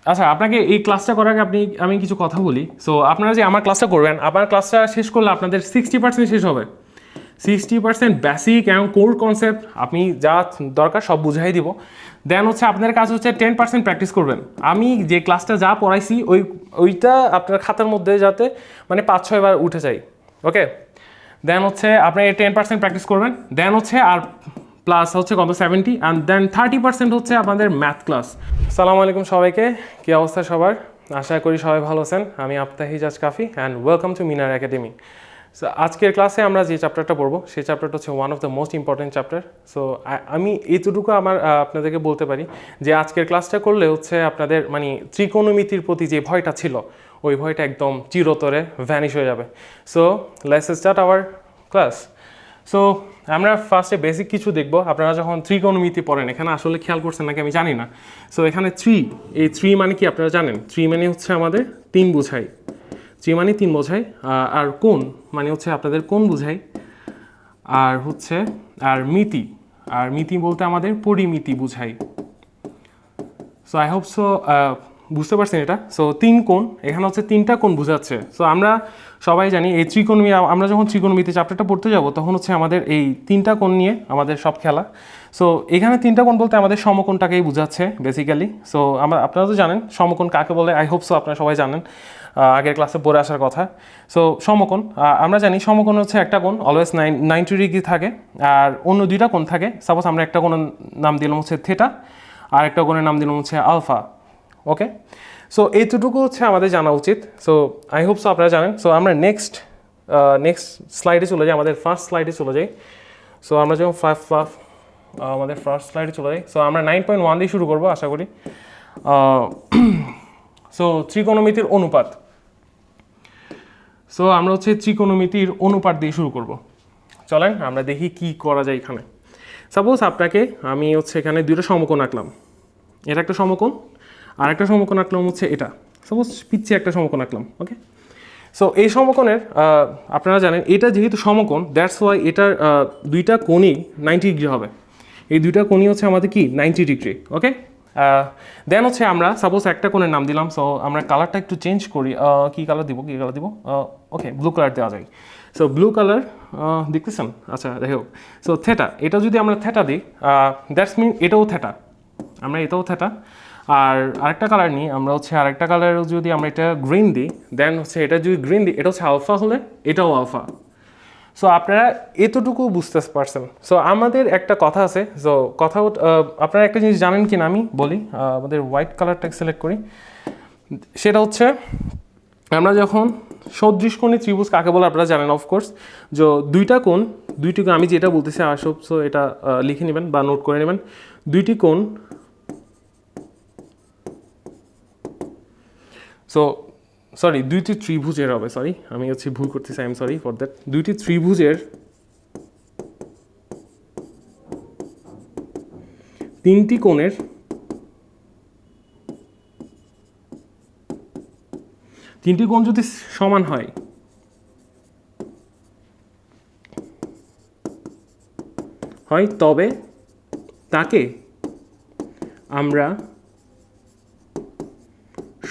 আচ্ছা, আপনাকে এই ক্লাসটা করার আগে আমি কিছু কথা বলি। সো আপনারা যে আমার ক্লাসটা করবেন, আমার ক্লাসটা শেষ করলে আপনাদের 60% শেষ হবে। 60% বেসিক এবং কোর কনসেপ্ট আপনি যা দরকার সব বুঝাই দিব। দেন হচ্ছে আপনাদের কাজ হচ্ছে 10% প্র্যাকটিস করবেন। আমি যে ক্লাসটা যা পড়াইছি ওইটা আপনার খাতার মধ্যে যাতে মানে 5-6 বার উঠে যায়। ওকে, দেন হচ্ছে আপনি 10% প্র্যাকটিস করবেন। দেন হচ্ছে আর প্লাস হচ্ছে কত 70, অ্যান্ড দেন 30% হচ্ছে আপনাদের ম্যাথ ক্লাস। সালামু আলাইকুম সবাইকে, কী অবস্থা সবার? আশা করি সবাই ভালো আছেন। আমি Aftah Hijaz Kafi and welcome to Minar Academy. So আজকের ক্লাসে আমরা যে চ্যাপ্টারটা পড়বো সেই চ্যাপ্টারটা হচ্ছে one of the most important chapter. So আমি এতটুকু আপনাদেরকে বলতে পারি যে আজকের ক্লাসটা করলে হচ্ছে আপনাদের মানে ত্রিকোণমিতির প্রতি যে ভয়টা ছিল ওই ভয়টা একদম চিরতরে ভ্যানিশ হয়ে যাবে। So let's start our class. So আমরা ফার্স্টে বেসিক কিছু দেখব। আপনারা যখন ত্রিকোণমিতি পড়েন, এখানে আসলে খেয়াল করছেন নাকি আমি জানি না। সো এখানে এই থ্রি মানে কি আপনারা জানেন? থ্রি মানে হচ্ছে আমাদের তিন বোঝাই। থ্রি মানে তিন বোঝাই। আর কোণ মানে হচ্ছে আপনাদের কোণ বোঝাই। আর হচ্ছে মিতি বলতে আমাদের পরিমিতি বুঝাই। সো আই হোপ সো বুঝতে পারছেন এটা। সো তিন কোণ, এখানে হচ্ছে তিনটা কোণ বোঝাচ্ছে। সো আমরা সবাই জানি এই আমরা যখন ত্রিকোণমিতি চ্যাপ্টারটা পড়তে যাব তখন হচ্ছে আমাদের এই তিনটা কোণ নিয়ে আমাদের সব খেলা। সো এখানে তিনটা কোণ বলতে আমাদের সমকোণটাকেই বোঝাচ্ছে বেসিক্যালি। সো আপনারা তো জানেন সমকোণ কাকে বলে। আই হোপ সো আপনারা সবাই জানেন, আগের ক্লাসে পড়ে আসার কথা। সো সমকোণ আমরা জানি সমকোণ হচ্ছে একটা কোণ অলওয়েজ 90 ডিগ্রি থাকে, আর অন্য দুইটা কোণ থাকে। সাপোজ আমরা একটা কোণের নাম দিলাম হচ্ছে থিটা, আর একটা কোণের নাম দিলাম হচ্ছে আলফা। ওকে, সো এইটুকু হচ্ছে আমাদের জানা উচিত। সো আই হোপ সো আপনারা জানেন। সো আমরা নেক্সট স্লাইডে চলে যাই, আমাদের ফার্স্ট স্লাইডে চলে যাই। সো আমরা যখন আমাদের ফার্স্ট স্লাইডে চলে যাই। সো আমরা 9.1 দিয়ে শুরু করবো আশা করি। সো ত্রিকোণমিতির অনুপাত। সো আমরা হচ্ছে ত্রিকোণমিতির অনুপাত দিয়ে শুরু করব। চলেন আমরা দেখি কি করা যায় এখানে। সাপোজ আপনাকে আমি হচ্ছে এখানে দুটো সমকোণ আঁকলাম। এটা একটা সমকোণ, আর একটা সমকোণ আঁকলাম হচ্ছে এটা। সাপোজ পিচ্ছে একটা সমকোণ আঁকলাম। ওকে, সো এই সমকোণের আপনারা জানেন এটা যেহেতু সমকোণ, দ্যাটস ওয়াই এটার দুইটা কোণই 90 ডিগ্রি হবে। এই দুইটা কোণই হচ্ছে আমাদের কি 90 ডিগ্রি। ওকে, দেন হচ্ছে আমরা সাপোজ একটা কোণের নাম দিলাম। সো আমরা কালারটা একটু চেঞ্জ করি। কী কালার দিব? ওকে, ব্লু কালার দেওয়া যায়। সো ব্লু কালার দেখতেছেন? আচ্ছা, দেখো। সো থেটা, এটা যদি আমরা থেটা দিই, দ্যাটস মিন এটাও থেটা, আমরা এটাও থেটা। আর আরেকটা কালার নিই আমরা হচ্ছে আরেকটা কালার, যদি আমরা এটা গ্রিন দিই, দেন হচ্ছে এটা যদি গ্রিন দিই, এটা হচ্ছে আলফা হলে এটাও আলফা। সো আপনারা এতটুকু বুঝতে পারছেন। সো আমাদের একটা কথা আছে। সো কথা আপনারা একটা জিনিস জানেন কি না আমি বলি। আমাদের হোয়াইট কালারটা সিলেক্ট করি। সেটা হচ্ছে আমরা যখন সদৃশকোণী ত্রিভুজ কাকে বলে আপনারা জানেন অফকোর্স। যে দুইটা কোণ আমি যেটা বলতেছি আসব, সো এটা লিখে নেবেন বা নোট করে নেবেন। দুইটি কোণ, সো দুইটি ত্রিভুজের হবে, আমি হচ্ছে ভুল করতেছি, I am sorry for that. দুইটি ত্রিভুজের তিনটি কোণের তিনটি কোণ যদি সমান হয়, তবে তাকে আমরা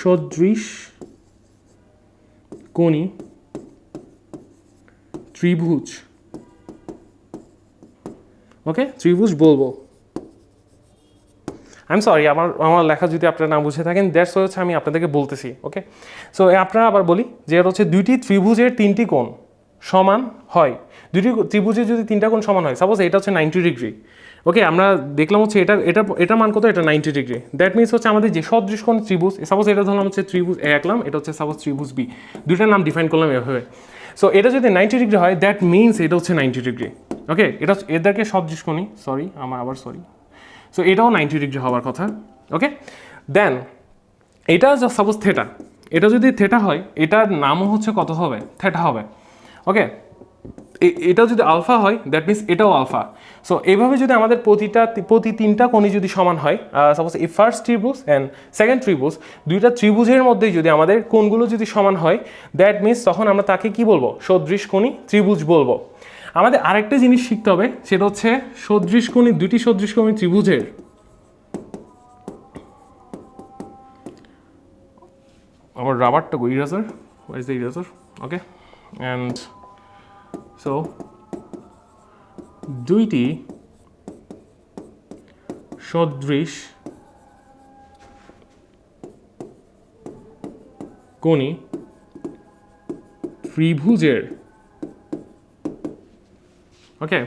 সদৃশকোণী ত্রিভুজ বলবো। আই এম সরি, আমার লেখা যদি আপনারা না বুঝে থাকেন, দ্যাটস হচ্ছে আমি আপনাদেরকে বলতেছি। ওকে, সো আপনারা আবার বলি যে এটা হচ্ছে দুইটি ত্রিভুজের তিনটি কোণ সমান হয়। দুইটি ত্রিভুজের যদি তিনটা কোণ সমান হয়, সাপোজ এটা হচ্ছে 90 ডিগ্রি। ওকে, আমরা দেখলাম হচ্ছে এটা মান কত? এটা 90 ডিগ্রি। দ্যাট মিনস হচ্ছে আমাদের যে সদৃশকোণ ত্রিভুজ, সাপোজ এটা ধরলাম হচ্ছে ত্রিভুজ এ আঁকলাম, এটা হচ্ছে সাপোজ ত্রিভুজ বি, দুইটার নাম ডিফাইন করলাম এভাবে। সো এটা যদি 90 ডিগ্রি হয়, দ্যাট মিনস এটা হচ্ছে 90 ডিগ্রি। ওকে, এটা এদেরকে সদৃশকোণী, সো এটাও 90 ডিগ্রি হওয়ার কথা। ওকে, দেন এটা সাপোজ থেটা, এটা যদি থেটা হয়, এটার নামও হচ্ছে কত হবে? থেটা হবে। ওকে, এটাও যদি আলফা হয়, দ্যাট মিনস এটাও আলফা। সো এইভাবে যদি আমাদের প্রতি তিনটা কোণই যদি সমান হয়, সাপোজ এই ফার্স্ট ত্রিভুজ অ্যান্ড সেকেন্ড ত্রিভুজ, দুইটা ত্রিভুজের মধ্যেই যদি আমাদের কোণগুলো যদি সমান হয়, দ্যাট মিনস তখন আমরা তাকে কি বলবো? সদৃশকোণী ত্রিভুজ বলবো। আমাদের আরেকটা জিনিস শিখতে হবে, সেটা হচ্ছে দুইটি সদৃশকোণী ত্রিভুজের আমার রাবারটা কই, eraser, where is the eraser? Okay, and so দুইটি সদৃশ কোণী ত্রিভুজের ওকে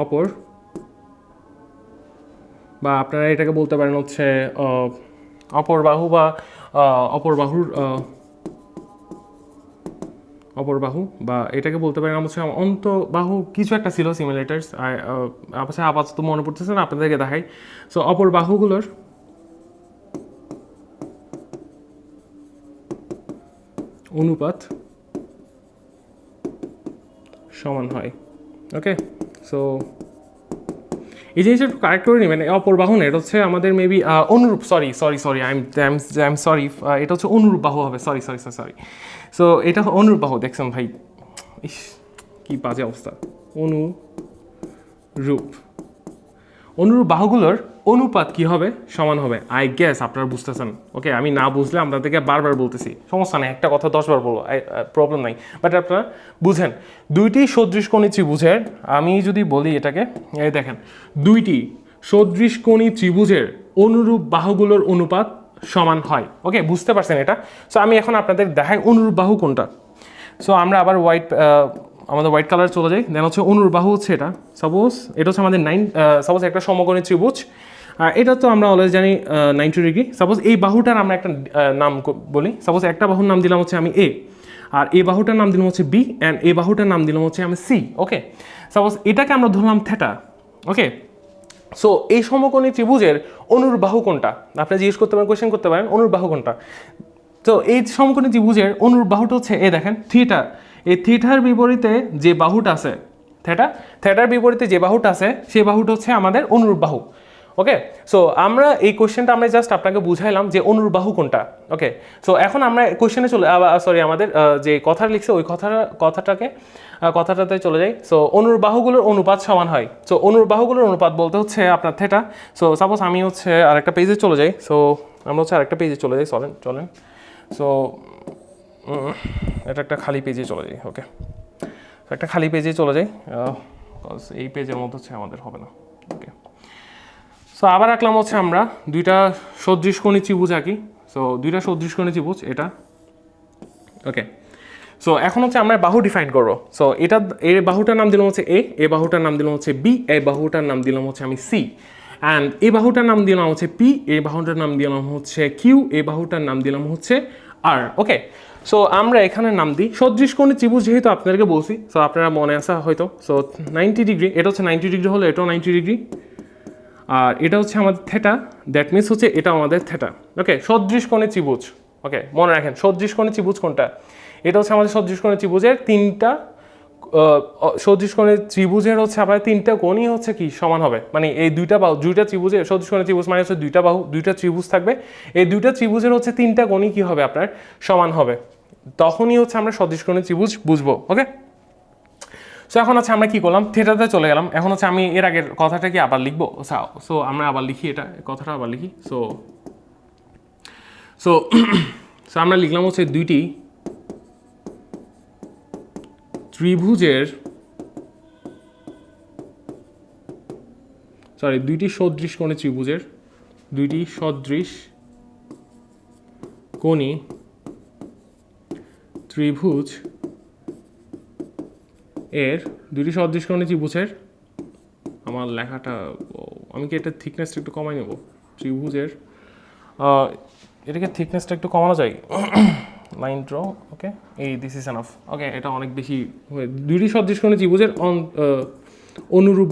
অপর, বা আপনারা এটাকে বলতে পারেন হচ্ছে অপর বাহু বা অপর বাহুর অপর বাহু, বা এটাকে বলতে পারেন হচ্ছে অন্তবাহু, কিছু একটা ছিল সিমিলেটার্স, আপাতত মনে পড়তেছে না, আপনাদেরকে দেখাই। সো অপর বাহুগুলোর অনুপাত সমান হয়। ওকে, সো এই জিনিসটা একটু কারেক্ট করে নেবেন। অপর বাহু না, এটা হচ্ছে আমাদের মেবি অনুরূপ, সরি আই এম সরি, এটা হচ্ছে অনুরূপ বাহু হবে, সরি। সো এটা অনুরূপ বাহু, দেখছেন ভাই, ইস কি বাজে অবস্থা। অনুরূপ বাহুগুলোর অনুপাত কি হবে? সমান হবে। আই গেস আপনারা বুঝতেছেন। ওকে, আমি না বুঝলে আপনাদেরকে বারবার বলতেছি, সমস্যা নেই, একটা কথা 10 বার বলবো, প্রবলেম নাই, বাট আপনারা বুঝেন। দুইটি সদৃশকোণী ত্রিভুজের, আমি যদি বলি এটাকে, এই দেখেন, দুইটি সদৃশকোণী ত্রিভুজের অনুরূপ বাহুগুলোর অনুপাত সমান হয়। ওকে, বুঝতে পারছেন এটা? সো আমি এখন আপনাদের দেখাই অনুরূপ বাহু কোনটা। সো আমরা আবার আমাদের হোয়াইট কালার চলে যাই। দেন হচ্ছে অনুরূপ বাহু হচ্ছে এটা, সাপোজ এটা হচ্ছে আমাদের সাপোজ একটা সমকোণী ত্রিভুজ, এটা তো আমরা অলরেডি জানি 90 ডিগ্রি। সাপোজ এই বাহুটার আমরা একটা নাম বলি, সাপোজ একটা বাহুর নাম দিলাম হচ্ছে আমি এ, আর এই বাহুটার নাম দিলাম হচ্ছে বি, অ্যান্ড এই বাহুটার নাম দিলাম হচ্ছে আমি সি। ওকে, সাপোজ এটাকে আমরা ধরলাম থিটা। ওকে, সো এই সমকোণী ত্রিভুজের অনুরূপ বাহু কোনটা? আপনি জিজ্ঞেস করতে পারেন, কোয়েশ্চেন করতে পারেন, অনুরূপ বাহু কোনটা? তো এই সমকোণী ত্রিভুজের অনুরূপ বাহুটা হচ্ছে এই দেখেন থিটা। এই থিটার বিপরীতে যে বাহুটা আছে, থিটার বিপরীতে যে বাহুটা আছে, সেই বাহুটা হচ্ছে আমাদের অনুরূপ বাহু। ওকে, সো আমরা এই কোশ্চেনটা আমরা জাস্ট আপনাকে বুঝাইলাম যে অনুরূপ বাহু কোনটা। ওকে, সো এখন আমরা কোশ্চেনে আমাদের যে কথা লিখছে ওই কথাটাতে চলে যাই। সো অনুরূপ বাহুগুলোর অনুপাত সমান হয়। সো অনুরূপ বাহুগুলোর অনুপাত বলতে হচ্ছে আপনার থিটা। সো সাপোজ আমি হচ্ছে আরেকটা পেজে চলে যাই। সো আমরা হচ্ছে আরেকটা পেজে চলে যাই, চলেন। সো এটা একটা খালি পেজে চলে যাই। ওকে, একটা খালি পেজে চলে যাই, এই পেজের মধ্যে হচ্ছে আমাদের হবে না। ওকে, সো আবার রাখলাম হচ্ছে আমরা দুইটা সদৃশকোণী ত্রিভুজ আঁকি। সো দুইটা সদৃশকোণী ত্রিভুজ এটা। ওকে, সো এখন হচ্ছে আমরা বাহু ডিফাইন করবো। সো এই বাহুটার নাম দিলাম হচ্ছে এ, এই বাহুটার নাম দিলাম হচ্ছে বি, এই বাহুটার নাম দিলাম হচ্ছে আমি সি, অ্যান্ড এই বাহুটার নাম দিলাম হচ্ছে পি, এই বাহুটার নাম দিলাম হচ্ছে কিউ, এই বাহুটার নাম দিলাম হচ্ছে আর। ওকে, সো আমরা এখানে নাম দিই সদৃশকোণী ত্রিভুজ, যেহেতু আপনাদেরকে বলছি, সো আপনারা মনে আসা হয়তো। সো 90 ডিগ্রি, এটা হচ্ছে 90 ডিগ্রি হলো এটাও 90 ডিগ্রি, আর এটা হচ্ছে আমাদের থিটা, দ্যাট মিনস হচ্ছে এটা আমাদের থিটা। ওকে, সদৃশকোণী ত্রিভুজ। ওকে, মনে রাখেন সদৃশকোণী ত্রিভুজ কোনটা? এটা হচ্ছে আমাদের সদৃশকোণী ত্রিভুজের তিনটা সদৃশকোণী ত্রিভুজের হচ্ছে আপনার তিনটা কোণই হচ্ছে কি সমান হবে, মানে এই দুইটা ত্রিভুজের সদৃশকোণী ত্রিভুজ মানে হচ্ছে দুইটা ত্রিভুজ থাকবে, এই দুইটা ত্রিভুজের হচ্ছে তিনটা কোণই কি হবে আপনার সমান হবে, তখনই হচ্ছে আমরা সদৃশকোণী ত্রিভুজ বুঝবো। ওকে, সো এখন হচ্ছে আমরা কি করলাম, থিটাতে চলে গেলাম। এখন হচ্ছে আমি এর আগের কথাটা কি আবার লিখবো? সো আমরা আবার লিখি, এটা কথাটা আবার লিখি। সো সো সো আমরা লিখলাম হচ্ছে দুইটি সদৃশকোণী ত্রিভুজের দুইটি সদৃশকোণী ত্রিভুজ এর দুইটি সদৃশকোণী ত্রিভুজের, আমার লেখাটা, আমি কি এটা থিকনেসটা একটু কমাই নেব? ত্রিভুজের এটাকে থিকনেসটা একটু কমানো যায়, line draw. Okay, this is enough. Okay, এটা অনেক বেশি। দুইটি সদৃশকোণী ত্রিভুজের অনুরূপ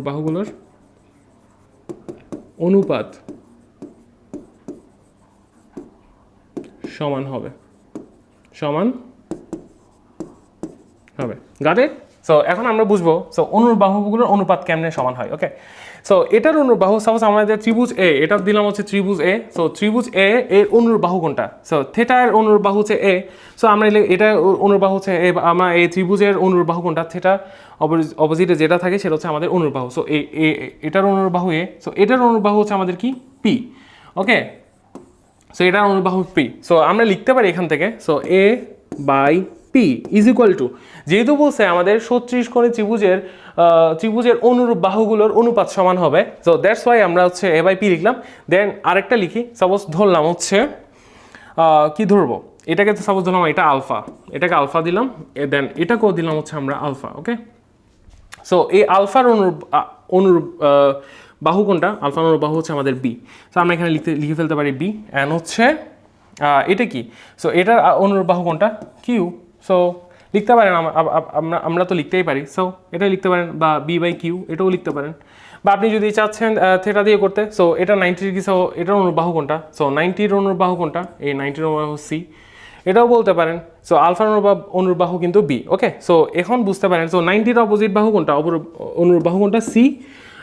বাহুগুলোর অনুপাত সমান হবে। গাটে? সো এখন আমরা বুঝবো সো অনুবাহুগুলোর অনুপাত কেমনে সমান হয়। ওকে, সো এটার অনুবাহু সাপোজ আমাদের ত্রিভুজ এ, এটা দিলাম হচ্ছে ত্রিভুজ এ। সো ত্রিভুজ এ এর অনুবাহু কোনটা? সো থেটার অনুবাহু হচ্ছে এ। সো আমরা এটা অনুবাহু হচ্ছে এ, আমরা এই ত্রিভুজের অনুবাহু কোনটা? থেটা অপোজিটে যেটা থাকে সেটা হচ্ছে আমাদের অনুবাহু। সো এটার অনুবাহু এ, সো এটার অনুবাহু হচ্ছে আমাদের কি? পি। ওকে, সো এটার অনুবাহু পি। সো আমরা লিখতে পারি এখান থেকে, so A by P is equal to, যেহেতু বলছে আমাদের 36 কোণী ত্রিভুজের অনুরূপ বাহুগুলোর অনুপাত সমান হবে, সো দ্যাটস ওয়াই আমরা হচ্ছে এ বাই পি লিখলাম। দেন আরেকটা লিখি, সাপোজ ধরলাম হচ্ছে কি ধরবো, এটাকে সাপোজ ধরলাম এটা আলফা, এটাকে আলফা দিলাম, দেন এটাকেও দিলাম হচ্ছে আমরা আলফা। ওকে, সো এই আলফার অনুরূপ বাহু কোনটা? আলফার অনুরূপ বাহু হচ্ছে আমাদের বি। সো আমরা এখানে লিখে ফেলতে পারি বি। অ্যান্ড হচ্ছে এটা কি? সো এটার অনুরূপ বাহু কোনটা? কিউ। সো লিখতে পারেন, আমরা তো লিখতেই পারি, সো এটা লিখতে পারেন, বা বি বাই কিউ এটাও লিখতে পারেন। বা আপনি যদি চাচ্ছেন থেটা দিয়ে করতে, সো এটা 90 ডিগ্রি, সো এটার অনুরূপ বাহু কোনটা? সো 90-র অনুরূপ বাহু কোনটা? এই 90-র অনুরূপ বাহু সি, এটাও বলতে পারেন। সো আলফার অনুরূপ বাহু কিন্তু বি। ওকে, সো এখন বুঝতে পারেন, সো 90-র অপোজিট বাহু কোনটা? অনুরূপ বাহু কোনটা? সি।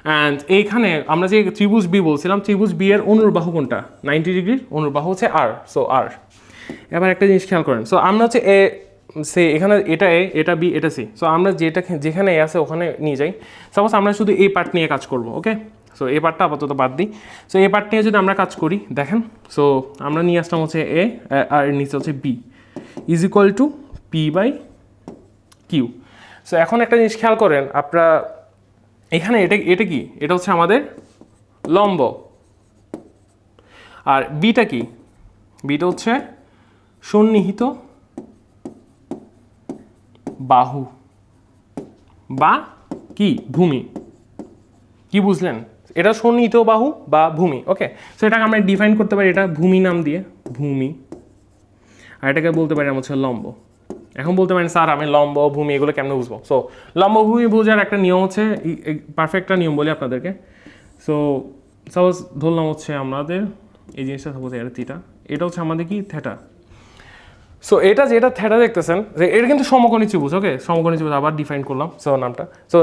অ্যান্ড এইখানে আমরা যে ত্রিভুজ বি বলছিলাম, ত্রিভুজ বি এর অনুরূপ বাহু কোনটা? 90 ডিগ্রির অনুরূপ বাহু হচ্ছে আর। সো আর। এবার একটা জিনিস খেয়াল করেন, সো আমরা হচ্ছে এ সে এখানে এটা এ, এটা বি, এটা সি। সো আমরা যেখানে এ আছে ওখানে নিয়ে যাই। সাপোজ আমরা শুধু এই পার্ট নিয়ে কাজ করব। ওকে, সো এই পার্টটা আপাতত বাদ দিই। সো এই পার্ট নিয়ে যদি আমরা কাজ করি, দেখেন, সো আমরা নিয়ে আসলাম হচ্ছে এ, আর এর নিচে হচ্ছে B is equal to P by Q. So এখন একটা জিনিস খেয়াল করেন আপনারা, এখানে এটা কি? এটা হচ্ছে আমাদের লম্ব। আর বিটা কি? বিটা হচ্ছে সন্নিহিত বাহু বা কি? ভূমি। কি বুঝলেন? এটা সন্নিহিত বাহু বা ভূমি। ওকে, সো এটাকে আমরা ডিফাইন করতে পারি এটা ভূমি নাম দিয়ে, ভূমি। আর এটাকে বলতে পারি আমরা হচ্ছে লম্ব। এখন বলতে পারেন স্যার আমি লম্ব ভূমি এগুলো কেমন বুঝবো? সো লম্ব ভূমি বোঝার একটা নিয়ম হচ্ছে, পারফেক্ট একটা নিয়ম বলি আপনাদেরকে। সো সাপোজ ধরলাম হচ্ছে আমাদের এই জিনিসটা, সাপোজ এটা থিটা, এটা হচ্ছে আমাদের কি? থেটা। সো এটা যেটা থেটা দেখতেছেন, যে এটা কিন্তু সমকোণী ত্রিভুজ। ওকে, সমকোণী ত্রিভুজ আবার ডিফাইন করলাম সো নামটা। সো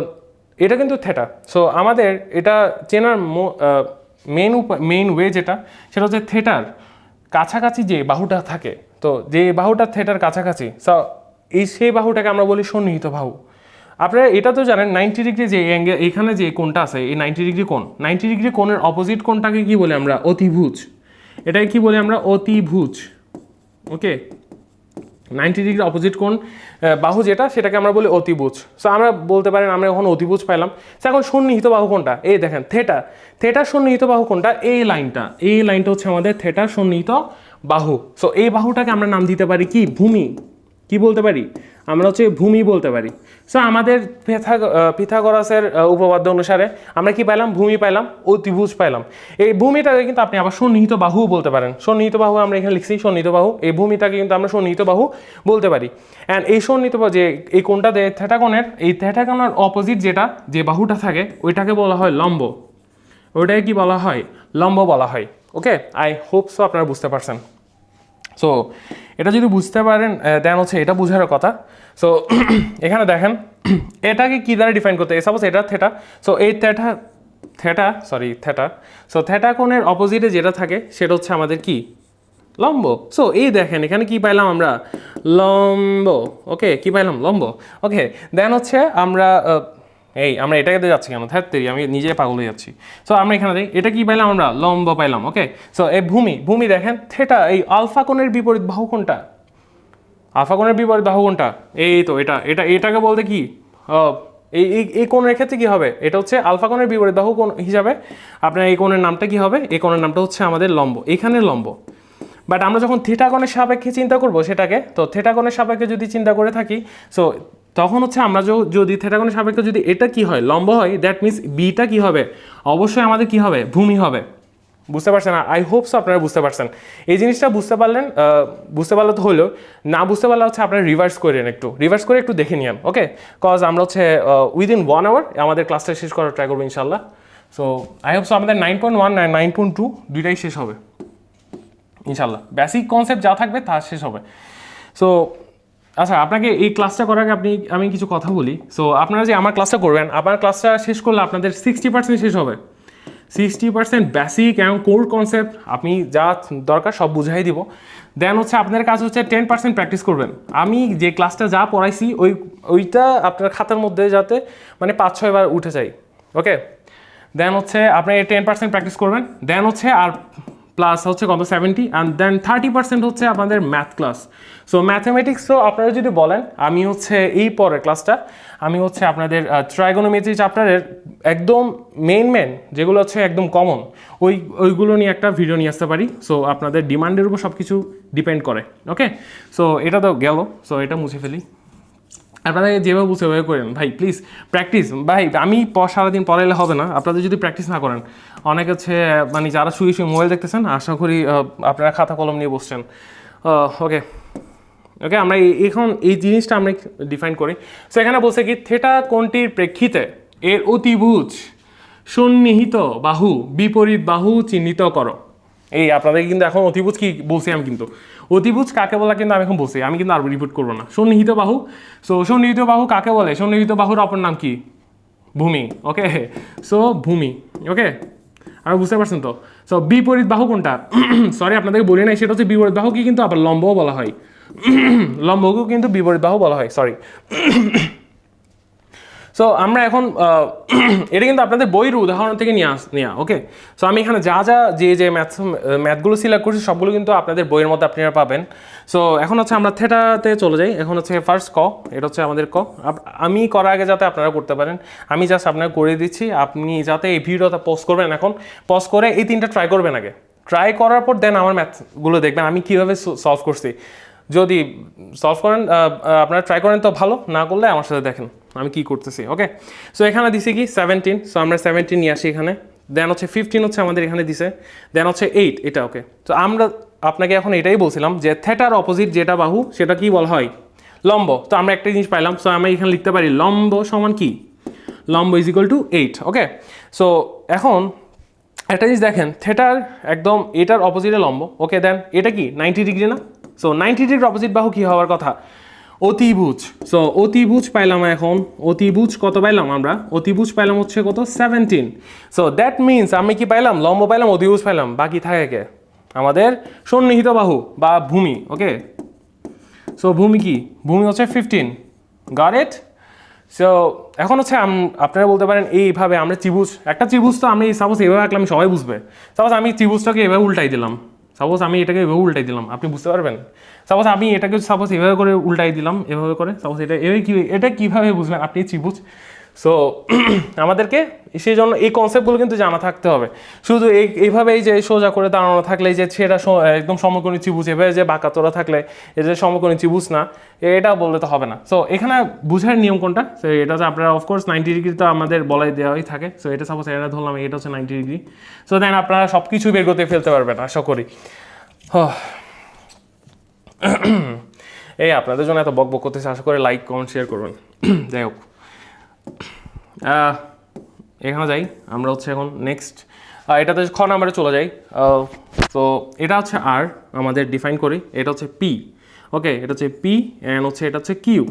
এটা কিন্তু থেটা। সো আমাদের এটা চেনার মেইন ওয়ে যেটা, সেটা হচ্ছে থেটার কাছাকাছি যে বাহুটা থাকে, তো যে বাহুটা থেটার কাছাকাছি, সো সেই বাহুটাকে আমরা বলি সন্নিহিত বাহু। আপনারা এটা তো জানেন 90 ডিগ্রি যে অ্যাঙ্গেল, এখানে যে কোণটা আছে, এই 90 ডিগ্রি কোণ, 90 ডিগ্রি কোণের অপোজিট কোণটাকে কি বলি আমরা? অতিভুজ। এটাকে কি বলি আমরা? অতিভুজ। ওকে, 90 ডিগ্রি অপোজিট কোণ বাহু যেটা, সেটাকে আমরা বলি অতিভুজ। সো আমরা বলতে পারেন আমরা এখন অতিভুজ পাইলাম। সো এখন সন্নিহিত বাহু কোনটা? এই দেখেন থেটা, থেটার সন্নিহিত বাহু কোনটা? এই লাইনটা হচ্ছে আমাদের থেটার সন্নিহিত বাহু। সো এই বাহুটাকে আমরা নাম দিতে পারি কি? ভূমি। কি বলতে পারি? আমরা হচ্ছে ভূমি বলতে পারি। সো আমাদের পিথাগোরাসের উপপাদ্য অনুসারে আমরা কি পাইলাম? ভূমি পাইলাম, অতিভুজ পাইলাম। এই ভূমিটাকে কিন্তু আপনি আবার সন্নিহিত বাহু বলতে পারেন। সন্নিহিত বাহু আমরা এখানে লিখছি সন্নিহিত বাহু, এই ভূমিটাকে কিন্তু আমরা সন্নিহিত বাহু বলতে পারি। অ্যান্ড এই সন্নিহিত বাহু যে এই কোণটা দেয় থেটা কোণের, এই থেটা কোণের অপোজিট যেটা যে বাহুটা থাকে ওইটাকে বলা হয় লম্ব। ওইটাকে কি বলা হয়? লম্ব বলা হয়। ওকে, আই হোপ সো আপনারা বুঝতে পারছেন। সো এটা যদি বুঝতে পারেন দেন হচ্ছে এটা বোঝার কথা। সো এখানে দেখেন এটাকে কি দ্বারা ডিফাইন করতে, সাপোজ এটা থেটা। সো এই থেটা সো থেটা কোণের অপোজিটে যেটা থাকে সেটা হচ্ছে আমাদের কি? লম্ব। সো এই দেখেন এখানে কি পাইলাম আমরা? লম্ব। ওকে, কি পাইলাম? লম্ব। ওকে, দেন হচ্ছে আমরা আমরা এটাকে যাচ্ছি কেন? ধ্যাত্তেরি, আমি নিজে পাগল হয়ে যাচ্ছি। সো আমরা এখানে যাই, এটা কি পাইলাম আমরা? লম্ব পাইলাম। ওকে, সো এই ভূমি দেখেন থেটা, এই আলফা কোণের বিপরীত বাহু কোনটা? আলফা কোণের বিপরীত বাহু কোনটা? এই তো এটাকে বলতে কি? এই কোণের ক্ষেত্রে কি হবে? এটা হচ্ছে আলফা কোণের বিপরীত বাহু কোণ হিসাবে আপনার এই কোণের নামটা কি হবে? এই কোণের নামটা হচ্ছে আমাদের লম্ব, এখানের লম্ব। বাট আমরা যখন থিটা কোণের সাপেক্ষে চিন্তা করব সেটাকে, তো থিটা কোণের সাপেক্ষে যদি চিন্তা করে থাকি, সো তখন হচ্ছে আমরা যদি থিটা কোণের সাপেক্ষে যদি এটা কি হয়? লম্ব হয়, দ্যাট মিনস বিটা কি হবে? অবশ্যই আমাদের কি হবে? ভূমি হবে। বুঝতে পারছেন? আই হোপ সো আপনারা বুঝতে পারছেন। এই জিনিসটা বুঝতে পারলে তো হলো, না বুঝতে পারলে হচ্ছে আপনারা রিভার্স করে একটু দেখে নিন। ওকে, কজ আমরা হচ্ছে উইদিন 1 আওয়ার আমাদের ক্লাসটা শেষ করার ট্রাই করবো ইনশাল্লাহ। সো আই হোপ সো আমাদের 9.1 আর 9.2 দুইটাই শেষ হবে ইনশাল্লাহ। বেসিক কনসেপ্ট যা থাকবে তা শেষ হবে। সো আচ্ছা, আপনাকে এই ক্লাসটা করার আগে আমি কিছু কথা বলি। সো আপনারা যে আমার ক্লাসটা করবেন, আপনার ক্লাসটা শেষ করলে আপনাদের 60% শেষ হবে। 60% বেসিক এবং কোর কনসেপ্ট আপনি যা দরকার সব বুঝাই দিব। দেন হচ্ছে আপনাদের কাজ হচ্ছে 10% প্র্যাকটিস করবেন। আমি যে ক্লাসটা যা পড়াইছি ওইটা আপনার খাতার মধ্যে যাতে মানে 5-6 বার উঠে যায়। ওকে, দেন হচ্ছে আপনি 10% প্র্যাকটিস করবেন। দেন হচ্ছে আর প্লাস হচ্ছে কত 70, অ্যান্ড দেন 30% হচ্ছে আপনাদের ম্যাথ ক্লাস। সো ম্যাথামেটিক্সও আপনারা যদি বলেন, আমি হচ্ছে এই পরের ক্লাসটা আমি হচ্ছে আপনাদের ট্রাইগোনোমেট্রি চ্যাপ্টারের একদম মেন যেগুলো হচ্ছে একদম কমন ওইগুলো নিয়ে একটা ভিডিও নিয়ে আসতে পারি। সো আপনাদের ডিমান্ডের উপর সব কিছু ডিপেন্ড করে। ওকে, সো এটা তো গেল। সো এটা মুছে ফেলি। আপনারা যেভাবে বুঝে ওভাবে করেন ভাই, প্লিজ প্র্যাকটিস। ভাই আমি সারাদিন পড়াইলে হবে না, আপনাদের যদি প্র্যাকটিস না করেন। অনেক হচ্ছে মানে যারা শুয়ে মোবাইল দেখতেছেন, আশা করি আপনারা খাতা কলম নিয়ে বসছেন। ওকে ওকে, আমরা এখন এই জিনিসটা আমরা ডিফাইন করি। সো এখানে বলছে কি, থিটা কোণটির প্রেক্ষিতে এর অতিভুজ সন্নিহিত বাহু বিপরীত বাহু চিহ্নিত করো। এই আপনাদের কিন্তু এখন অতিভুজ কি বলছি আমি, কিন্তু অতিভুজ কাকে বলা কিন্তু আমি এখন বলছি, আমি কিন্তু আর রিপিট করবো না। সন্নিহিত বাহু, সো সন্নিহিত বাহু কাকে বলে? সন্নিহিত বাহুর অপর নাম কি? ভূমি। ওকে, সো ভূমি। ওকে, আর বুঝতে পারছেন তো? সো বিপরীত বাহু কোনটা? সরি আপনাদেরকে বলি নাই, সেটা হচ্ছে বিপরীত বাহুকে কিন্তু আবার লম্বও বলা হয়। লম্বকেও কিন্তু বিপরীত বাহু বলা হয়, সরি। সো আমরা এখন এটা কিন্তু আপনাদের বইয়ের উদাহরণ থেকে নেওয়া। ওকে, সো আমি এখানে যা যে ম্যাথগুলো সিলেক্ট করছি সবগুলো কিন্তু আপনাদের বইয়ের মধ্যে আপনারা পাবেন। সো এখন হচ্ছে আমরা থেটাতে চলে যাই। এখন হচ্ছে ফার্স্ট ক, এটা হচ্ছে আমাদের ক। আমি করার আগে যাতে আপনারা করতে পারেন, আমি জাস্ট আপনাকে করে দিচ্ছি। আপনি যাতে এই ভিডিওটা পোস্ট করবেন, এখন পোস্ট করে এই 3টা ট্রাই করবেন আগে। ট্রাই করার পর দেন আমার ম্যাথগুলো দেখবেন আমি কীভাবে সলভ করছি। যদি সলভ করেন, আপনারা ট্রাই করেন তো ভালো, না করলে আমার সাথে দেখেন আমি কি করতেছি। ওকে, সো এখানে দিছে কি 17, সো আমরা 17 নিয়ে আসি এখানে। দেন হচ্ছে 15 হচ্ছে আমাদের এখানে দিছে। দেন হচ্ছে 8, এটা। ওকে, তো আমরা আপনাকে এখন এটাই বলছিলাম যে থেটার অপোজিট যেটা বাহু সেটা কি বলা হয়? লম্ব। তো আমরা একটা জিনিস পাইলাম, সো আমি এখানে লিখতে পারি লম্ব সমান কি? লম্ব is equal two 8। Okay, so এখন একটা জিনিস দেখেন, থেটার একদম এটার অপোজিটে লম্ব। ওকে, দেন এটা কি 90 ডিগ্রি না? সো 90 ডিগ্রির অপোজিট বাহু কি হওয়ার কথা? অতিভুজ। সো অতিভুজ পাইলাম। এখন অতিভুজ কত পাইলাম আমরা? অতিভুজ পাইলাম হচ্ছে কত? 17। সো দ্যাট মিনস আমি কি পাইলাম? লম্ব পাইলাম, অতিভুজ পাইলাম, বাকি থাকে কে? আমাদের সন্নিহিত বাহু বা ভূমি। ওকে, সো ভূমি কি? ভূমি হচ্ছে 15। Got it? সো এখন হচ্ছে আপনারা বলতে পারেন এইভাবে আমরা ত্রিভুজ, একটা ত্রিভুজ তো আমি সাপোজ এভাবে আঁকলাম সবাই বুঝবে। সাপোজ আমি ত্রিভুজটাকে এভাবে উল্টাই দিলাম, সাপোজ আমি এটাকে এভাবে উল্টাই দিলাম, আপনি বুঝতে পারবেন? সাপোজ আমি এটাকে সাপোজ এভাবে করে উল্টাই দিলাম, এভাবে করে সাপোজ এটা কীভাবে বুঝবেন আপনি ত্রিভুজ? সো আমাদেরকে সেই জন্য এই কনসেপ্টগুলো কিন্তু জানা থাকতে হবে। শুধু এইভাবে এই যে সোজা করে দাঁড়ানো থাকলে যে সেটা একদম সমকোণী ত্রিভুজ, এভাবে যে বাঁকাতোরা থাকলে এটা সমকোণী ত্রিভুজ না, এটা বললে তো হবে না। সো এখানে বুঝার নিয়ম কোনটা? সো এটা যে আপনারা অফকোর্স 90 ডিগ্রি তো আমাদের বলাই দেওয়াই থাকে। সো এটা সাপোজ এটা ধরলাম, এটা হচ্ছে 90 ডিগ্রি। সো দেন আপনারা সব কিছু বের করতে ফেলতে পারবেন আশা করি। এই আপনাদের জন্য এত বক করতেছে, আশা করে লাইক কমেন্ট শেয়ার করবেন। যাই হোক, এখানে যাই আমরা হচ্ছে এখন নেক্সট এটাতে খ নাম্বারে চলে যাই। তো এটা হচ্ছে আর আমাদের ডিফাইন করি, এটা হচ্ছে পি। ওকে, এটা হচ্ছে পি অ্যান্ড হচ্ছে এটা হচ্ছে কিউ।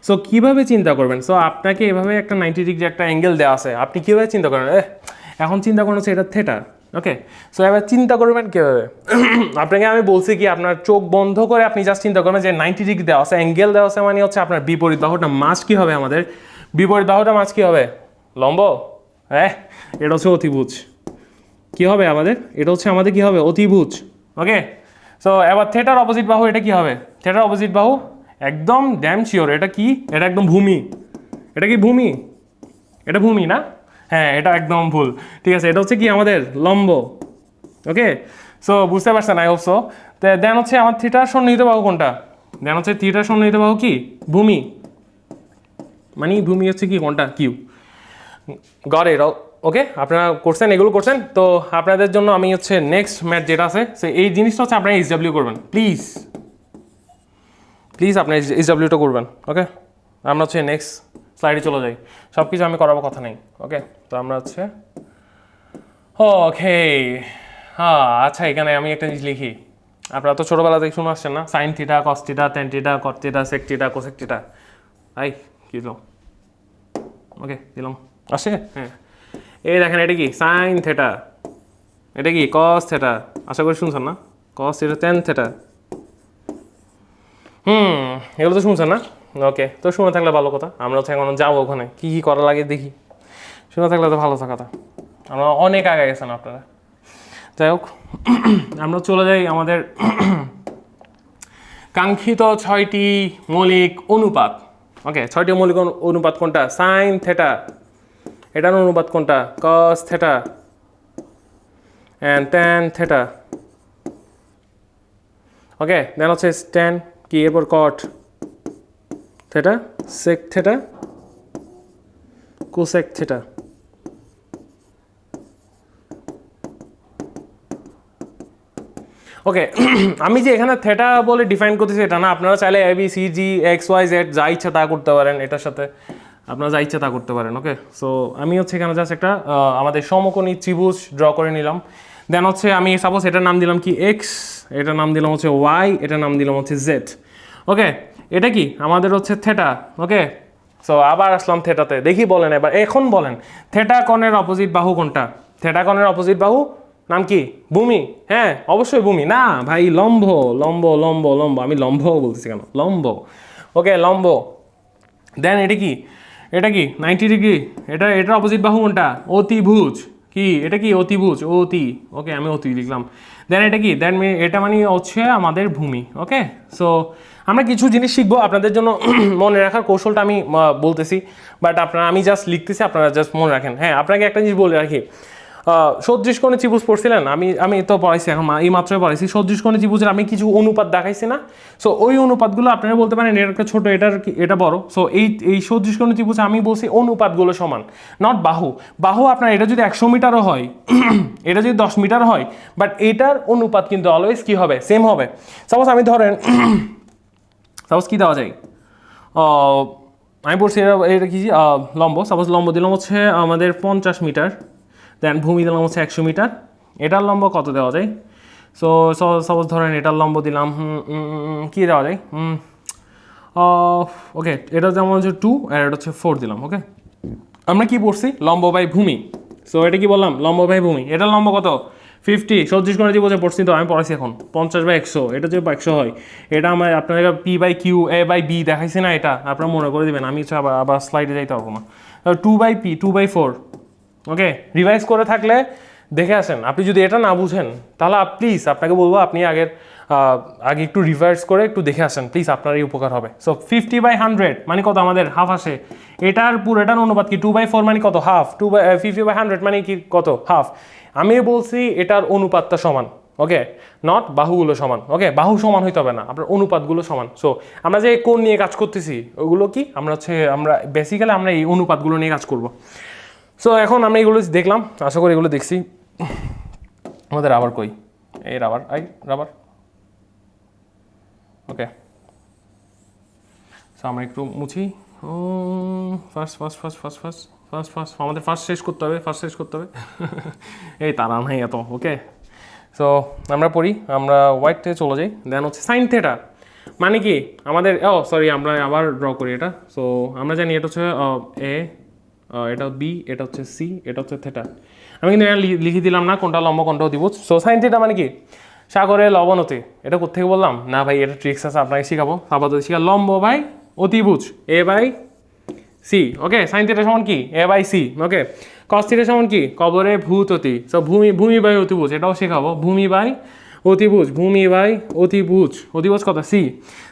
সো কীভাবে চিন্তা করবেন? সো আপনাকে এভাবে একটা 90 ডিগ্রি একটা অ্যাঙ্গেল দেওয়া আছে, আপনি কীভাবে চিন্তা করেন? এখন চিন্তা করেন হচ্ছে এটা থেটা। ওকে, সো এবার চিন্তা করবেন কীভাবে? আপনাকে আমি বলছি কি, আপনার চোখ বন্ধ করে আপনি জাস্ট চিন্তা করবেন যে 90 ডিগ্রি দেওয়া আছে, অ্যাঙ্গেল দেওয়া আছে, মানে হচ্ছে আপনার বিপরীত বাহুটা মাঝ কী হবে? আমাদের বিপরীত বাহুটা মাঝ কী হবে? লম্ব। হ্যাঁ, এটা হচ্ছে অতিভুজ। কী হবে আমাদের? এটা হচ্ছে আমাদের কী হবে? অতিভুজ। ওকে, সো এবার থেটার অপোজিট বাহু এটা কী হবে? থেটার অপোজিট বাহু একদম ড্যাম শিওর এটা কি? এটা একদম ভূমি। এটা কি ভূমি? এটা ভূমি না? হ্যাঁ, এটা একদম ভুল। ঠিক আছে, এটা হচ্ছে কি আমাদের লম্ব। ওকে, সো বুঝতে পারছেন আই হোপ সো। দেন হচ্ছে আমার থিটার সন্নিহিত বাহু কোনটা? দেন হচ্ছে থিটার সন্নিহিত বাহু কি? ভূমি। মানে ভূমি হচ্ছে কি কোনটা? কিউ। Goat it? ওকে, আপনারা করছেন, এগুলো করছেন তো আপনাদের জন্য আমি হচ্ছে নেক্সট ম্যাথ যেটা আছে সে এই জিনিসটা হচ্ছে আপনারা এইচডাব্লিউ করবেন প্লিজ। প্লিজ আপনার এইচডাব্লিউটা করবেন। ওকে, আমরা হচ্ছে নেক্সট স্লাইডে চলে যাই। সব কিছু আমি করাবো, কথা নেই। ওকে, তো আমরা হচ্ছে ওকে, হ্যাঁ আচ্ছা, এখানে আমি একটা জিনিস লিখি। আপনারা তো ছোটোবেলা থেকে শুনে আসছেন না, sine theta, cos theta, tan theta, cot theta, sec theta, cosec theta. তাই কি দিলাম? ওকে দিলাম, আসে। হ্যাঁ, এই দেখেন এটা কি সাইন থিটা, এটা কি কস থিটা, আশা করি শুনছেন না, কস থিটা, ট্যান থিটা। এগুলো তো শুনছেন না? ওকে, তো শুনে থাকলে ভালো কথা। আমরা হচ্ছে এখন যাবো ওখানে, কী কী করা লাগে দেখি। শুনে থাকলে তো ভালো কথা, আমরা অনেক আগে গেছেন আপনারা। যাই হোক, আমরা চলে যাই আমাদের কাঙ্ক্ষিত 6টি মৌলিক অনুপাত। ওকে, 6টি মৌলিক অনুপাত কোনটা? সাইন থেটা, এটার অনুপাত কোনটা? Cos theta and tan theta. Okay, then হচ্ছে ট্যান কি, এরপর cot theta, sec theta, cosec theta. Okay, আমি যে এখানে থেটা বলে ডিফাইন করতেছি এটা না, আপনারা চাইলে A B C G x Y Z যা ইচ্ছা তা করতে পারেন, এটার সাথে আপনারা যা ইচ্ছা তা করতে পারেন। ওকে, সো আমি হচ্ছে এখানে জাস্ট একটা আমাদের সমকোণী ত্রিভুজ ড্র করে নিলাম। দেন হচ্ছে আমি সাপোজ এটার নাম দিলাম কি এক্স, এটার নাম দিলাম হচ্ছে ওয়াই, এটার নাম দিলাম হচ্ছে জেড। ওকে, এটা কি আমাদের হচ্ছে থেটা। ওকে, সো আবার আসলাম থেটাতে, দেখি বলেন এবার, এখন বলেন থেটা কোণের অপোজিট বাহু কোনটা? থেটা কোণের অপোজিট বাহু নাম কি? ভূমি। হ্যাঁ অবশ্যই ভূমি। না ভাই, লম্ব লম্ব লম্ব লম্ব, আমি লম্ব বলতেছি কেন? লম্ব। ওকে, লম্ব। দেন এটা কি? এটা কি 90 ডিগ্রি। এটার অপোজিট বাহু কোনটা? অতিভুজ। কি এটা? কি অতিভুজ, অতি। ওকে, আমি অতি লিখলাম। দেন এটা কি? দেন এটা মানে হচ্ছে আমাদের ভূমি। ওকে, সো আমরা কিছু জিনিস শিখবো, আপনাদের জন্য মনে রাখার কৌশলটা আমি বলতেছি, বাট আমি জাস্ট লিখতেছি, আপনারা জাস্ট মনে রাখেন। হ্যাঁ, আপনাকে একটা জিনিস বলে রাখি, সদৃশ কোণে ত্রিভুজ পড়ছিলেন, আমি তো পড়াইছি, এখন এই মাত্রই পড়াইছি সদৃশ কোণে ত্রিভুজের আমি কিছু অনুপাত দেখাইছি না? সো ওই অনুপাতগুলো আপনারা বলতে পারেন এটা একটা ছোট, এটা বড়। সো এই সদৃশ কোণে ত্রিভুজে আমি বলছি অনুপাতগুলো সমান, নট বাহু। বাহু আপনার এটা যদি 100 মিটারও হয়, এটা যদি 10 মিটার হয়, বাট এটার অনুপাত কিন্তু অলওয়েজ কি হবে? সেম হবে। সাপোজ আমি ধরেন সাপোজ কি দেওয়া যায়, আমি বলছি এটা কি লম্ব, সাপোজ লম্ব দিলাম হচ্ছে আমাদের 50 মিটার, দেন ভূমি দিলাম হচ্ছে 100 মিটার। এটার লম্ব কত দেওয়া যায়? সো সাপোজ ধরেন এটার লম্ব দিলাম কী দেওয়া যায়? ওকে, এটা যেমন হচ্ছে 2 আর এটা হচ্ছে 4 দিলাম। ওকে, আমরা কি পড়ছি? লম্ব বাই ভূমি। সো এটা কি বললাম? লম্ব বাই ভূমি। এটার লম্ব কত? 50। সদৃশ কোণে ত্রিভুজে পড়ছি তো, আমি পড়াইছি এখন 50 বাই 100। এটা যদি 100 হয়, এটা আমার আপনার P by Q, A by B দেখাইছি না? এটা আপনারা মনে করে দেবেন, আমি আবার স্লাইডে যাইতে পারবো না। 2 by P, 2 by 4। Okay, revise করে থাকলে দেখে আসেন। আপনি যদি এটা না বুঝেন তাহলে প্লিজ আপনাকে বলবো আপনি আগে একটু রিভাইজ করে একটু দেখে আসেন প্লিজ, আপনার এই উপকার হবে। সো 50 বাই 100 মানে কত? আমাদের হাফ আসে। এটার পুরোটার অনুপাত কি? 2 বাই 4 মানে কত? হাফ। 50 বাই 100 মানে কি? কত? হাফ। আমি বলছি এটার অনুপাতটা সমান। ওকে, নট বাহুগুলো সমান। ওকে, বাহু সমান হইতে হবে না, আপনার অনুপাতগুলো সমান। সো আমরা যে কোণ নিয়ে কাজ করতেছি ওগুলো কি? আমরা বেসিক্যালি আমরা এই অনুপাতগুলো নিয়ে কাজ করব। সো এখন আমরা এগুলো দেখলাম, আশা করি এগুলো দেখছি। আমাদের রাবার কই? এই রাবার। ওকে, সো আমরা একটু মুছি। ফার্স্ট আমাদের ফার্স্ট শেষ করতে হবে। এই তারা নাই এত। ওকে, সো আমরা পড়ি, আমরা হোয়াইটে চলে যাই। দেন হচ্ছে সাইন থেটা মানে কি আমাদের, সরি আমরা আবার ড্র করি এটা। সো আমরা জানি এটা হচ্ছে এ, এটা বি, এটা হচ্ছে সি, এটা হচ্ছে থেটা। আমি কিন্তু এটা লিখে দিলাম না কোনটা লম্ব কোনটা অতিভুজ। সো সাইন থেটা মানে কি? সাগরে লবণতে। এটা কোথেকে বললাম? না ভাই, এটা ট্রিক্স আছে, আপনাকে শিখাবো। আপাতত শিখা লম্ব বাই অতিভুজ, a by c. Okay, sine theta সমান কি? A by c. Okay, cos theta সমান কি? কবরে ভূত অতি। সো ভূমি বাই অতিভুজ, এটাও শেখাবো। ভূমি বাই অতিভুজ, অতিভুজ কত? সি।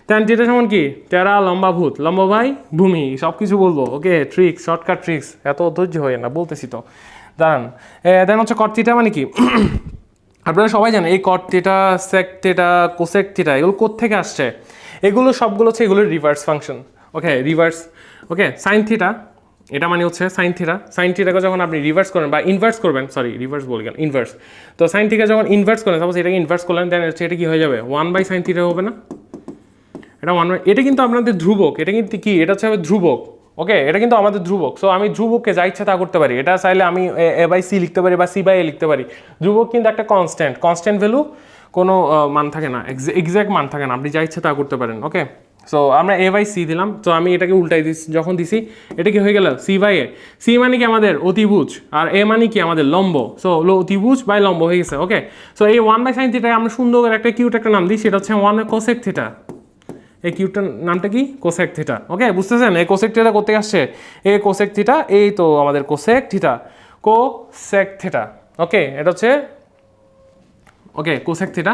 ট্যান থিটা সমান কি? টেরা লম্বা ভূত, লম্ব বাই ভূমি, সব কিছু বলবো। ওকে, ট্রিক্স, শর্টকাট ট্রিক্স, এত ধৈর্য হয়ে না, বলতেছি তো, দাঁড়ান। দেন হচ্ছে কট থিটা মানে কি? আপনারা সবাই জানেন এই cot theta, sec theta, cosec theta এগুলো কোত্থেকে আসছে? এগুলো সবগুলো হচ্ছে এগুলোর reverse function. Okay, reverse. Okay, sine theta এটা মানে হচ্ছে সাইন থিটাকে যখন আপনি রিভার্স করেন বা ইনভার্স করবেন, সরি রিভার্স বলে গেল, ইনভার্স। তো সাইন থিটা যখন ইনভার্স করেন, সাপোজ এটাকে ইনভার্স করলেন, দেন হচ্ছে এটা কি হয়ে যাবে? 1 বাই সাইন থিটা হবে না? এটা 1 বাই, এটা কিন্তু আপনাদের ধ্রুবক, এটা কিন্তু কি? এটা হচ্ছে ধ্রুবক। ওকে, এটা কিন্তু আমাদের ধ্রুবক। সো আমি ধ্রুবককে যা ইচ্ছা তা করতে পারি। এটা চাইলে আমি এ বাই সি লিখতে পারি বা সি বাই এ লিখতে পারি। ধ্রুবক কিন্তু একটা কনস্ট্যান্ট ভ্যালু কোনো মান থাকে না, এক্স্যাক্ট মান থাকে না, আপনি যা ইচ্ছে তা করতে পারেন। ওকে, সো আমরা এ বাই সি দিলাম, তো আমি এটাকে উল্টাই দিচ্ছি, যখন দিছি এটা কি হয়ে গেল সি বাই এ। সি মানে কি আমাদের অতিভুজ, আর এ মানে কি আমাদের লম্ব, সো অতিভুজ বাই লম্ব হয়ে গেছে। ওকে, সো এই 1/sin থিটাকে আমরা সুন্দর করে একটা কিউট একটা নাম দিই, সেটা হচ্ছে 1 কোসেক থিটা। এই কিউটার নামটা কি? Cosec theta. ওকে, বুঝতেছেন? এই কোসেক থিটা করতে আসছে, এই কোসেক থিটা, এই তো আমাদের কোসেক থিটা, কোসেক থিটা। ওকে, এটা হচ্ছে ওকে কোসেক থিটা।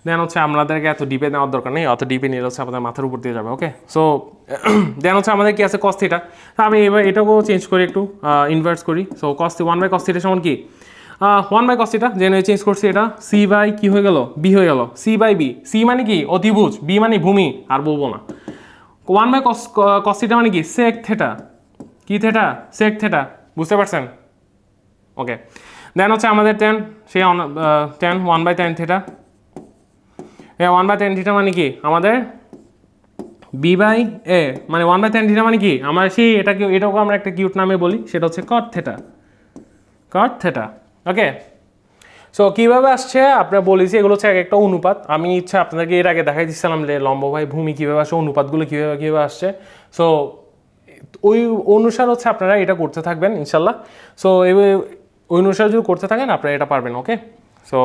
দেন হচ্ছে আমাদেরকে এত ডিপে নেওয়ার দরকার নেই, অত ডিপে নিলে হচ্ছে আমাদের মাথার উপর দিয়ে যাবে। ওকে, সো দেন হচ্ছে আমাদের কি আছে কস থিটা। আমি এবার এটাকেও চেঞ্জ করি, একটু ইনভার্স করি। সো কস 1/cos থিটা সমান কি 1/cos থিটা, জেনে চেঞ্জ করছি, এটা সি বাই কি হয়ে গেল বি হয়ে গেল, সি বাই বি। সি মানে কি অতিভুজ, বি মানে ভূমি, আর বলবো না। 1/cos থিটা মানে কি সেক থিটা, কি থিটা? সেক থিটা, বুঝতে পারছেন? ওকে, দেন হচ্ছে আমাদের টেন, সেই ten 1/tan theta. 1/tan theta মানে কি আমাদের বি বাই এ, মানে 1/tan থিটা মানে কি আমরা সেই এটাকে আমরা একটা কিউট নামে বলি, সেটা হচ্ছে কট থিটা, কট থিটা। ওকে, সো কীভাবে আসছে আপনারা বলেছি, এগুলো হচ্ছে এক একটা অনুপাত। আমি ইচ্ছা আপনাদেরকে এর আগে দেখাই দিচ্ছিলাম যে লম্ব বাই ভূমি কীভাবে আসে, অনুপাতগুলো কীভাবে আসছে। সো ওই অনুসার হচ্ছে আপনারা এটা করতে থাকবেন ইনশাল্লাহ। সো ওই অনুসারে যদি করতে থাকেন আপনারা এটা পারবেন। ওকে, সো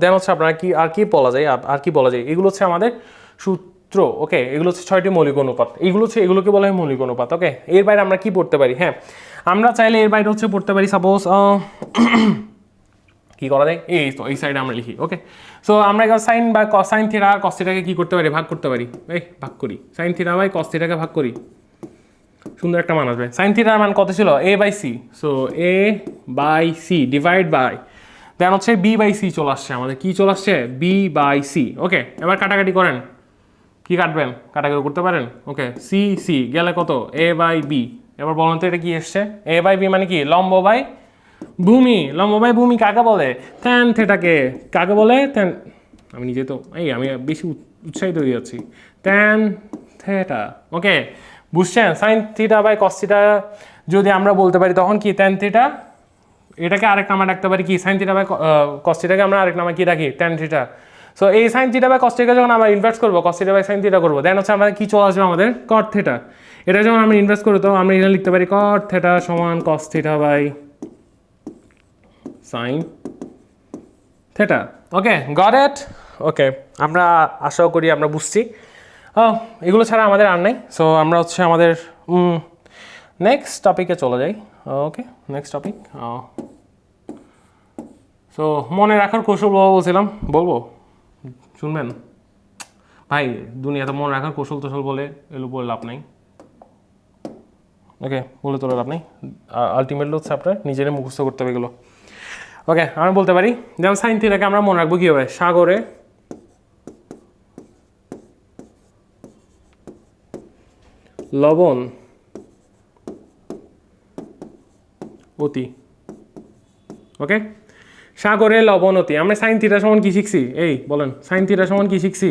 দেন হচ্ছে আপনারা কি আর কি বলা যায়, আর কি বলা যায়, এগুলো হচ্ছে আমাদের সূত্র। ওকে, এগুলো হচ্ছে 6টি মৌলিক অনুপাত, এগুলোকে বলা হয় মৌলিক অনুপাত। ওকে, এর বাইরে আমরা কি পড়তে পারি? হ্যাঁ, আমরা চাইলে এর বাইরে হচ্ছে পড়তে পারি, সাপোজ কি করা যায়, এই তো এই সাইডে আমরা লিখি। ওকে, সো আমরা সাইন বা সাইন থিটা আর কস থিটাকে কি করতে পারি, ভাগ করতে পারি। ভাগ করি, সাইন থিটা বাই কস থিটাকে ভাগ করি, সুন্দর একটা মান আসবে। সাইন থিটার মান কত ছিল? A by c. So A by c divide by, then হচ্ছে বি বাই সি চলে আসছে আমাদের, কি চলে আসছে? B by c. ওকে, এবার কাটাকাটি করেন, কি কাটবেন? কাটাকাটি করতে পারেন। ওকে, সি সি গেলে কত? এ বাই বি। এবার বলেন তো এটা কি এসছে? এ বাই বি মানে কি লম্ব বাই ভূমি। লম্ব বাই ভূমি কাকে বলে? ট্যান থিটাকে। কাকে বলে? ট্যান, আমি নিজে তো আমি বেশি উৎসাহিত হয়ে যাচ্ছি, ট্যান থিটা। ওকে, বুঝছেন? Sine theta by cos theta যদি আমরা বলতে পারি তখন কি ট্যান থিটা, এটাকে আরেক নামে রাখতে পারি কি সাইন থিটা বাই কস থিটাকে আমরা আরেক নামে কি রাখি? Tan theta. সো এই sine theta by cos theta যখন আমরা ইনভার্স করবো, cos theta by sine theta করবো, দেন হচ্ছে আমাদের কি চলে আসবে? আমাদের কট থিটা। এটা যখন আমরা ইনভার্স করবো তো আমরা এটা লিখতে পারি কট থিটা সমান cos theta by sine theta. Okay, got it? Okay, আমরা আশা করি আমরা বুঝছি। এগুলো ছাড়া আমাদের আর নেই। সো আমরা হচ্ছে আমাদের নেক্সট টপিকে চলে যাই। ওকে, নেক্সট টপিক। সো মনে রাখার কৌশল বলছিলাম, বলবো? শুনবেন ভাই? দুনিয়াতে মনে রাখার কৌশল টোশল বলে এগুলো বলে লাভ নাই। ওকে, বলে তোলে লাভ নেই, আলটিমেটলি হচ্ছে আপনার নিজেরই মুখস্থ করতে হবে এগুলো। ওকে, আমি বলতে পারি যেমন সাইন থিটাকে আমরা মনে রাখবো কীভাবে? সাগরে লবণ অতি। ওকে, সাগরে লবণ অতি। আমরা সাইন থিটা সমান কি শিখছি? এই বলেন, সাইন থিটা সমান কি শিখছি?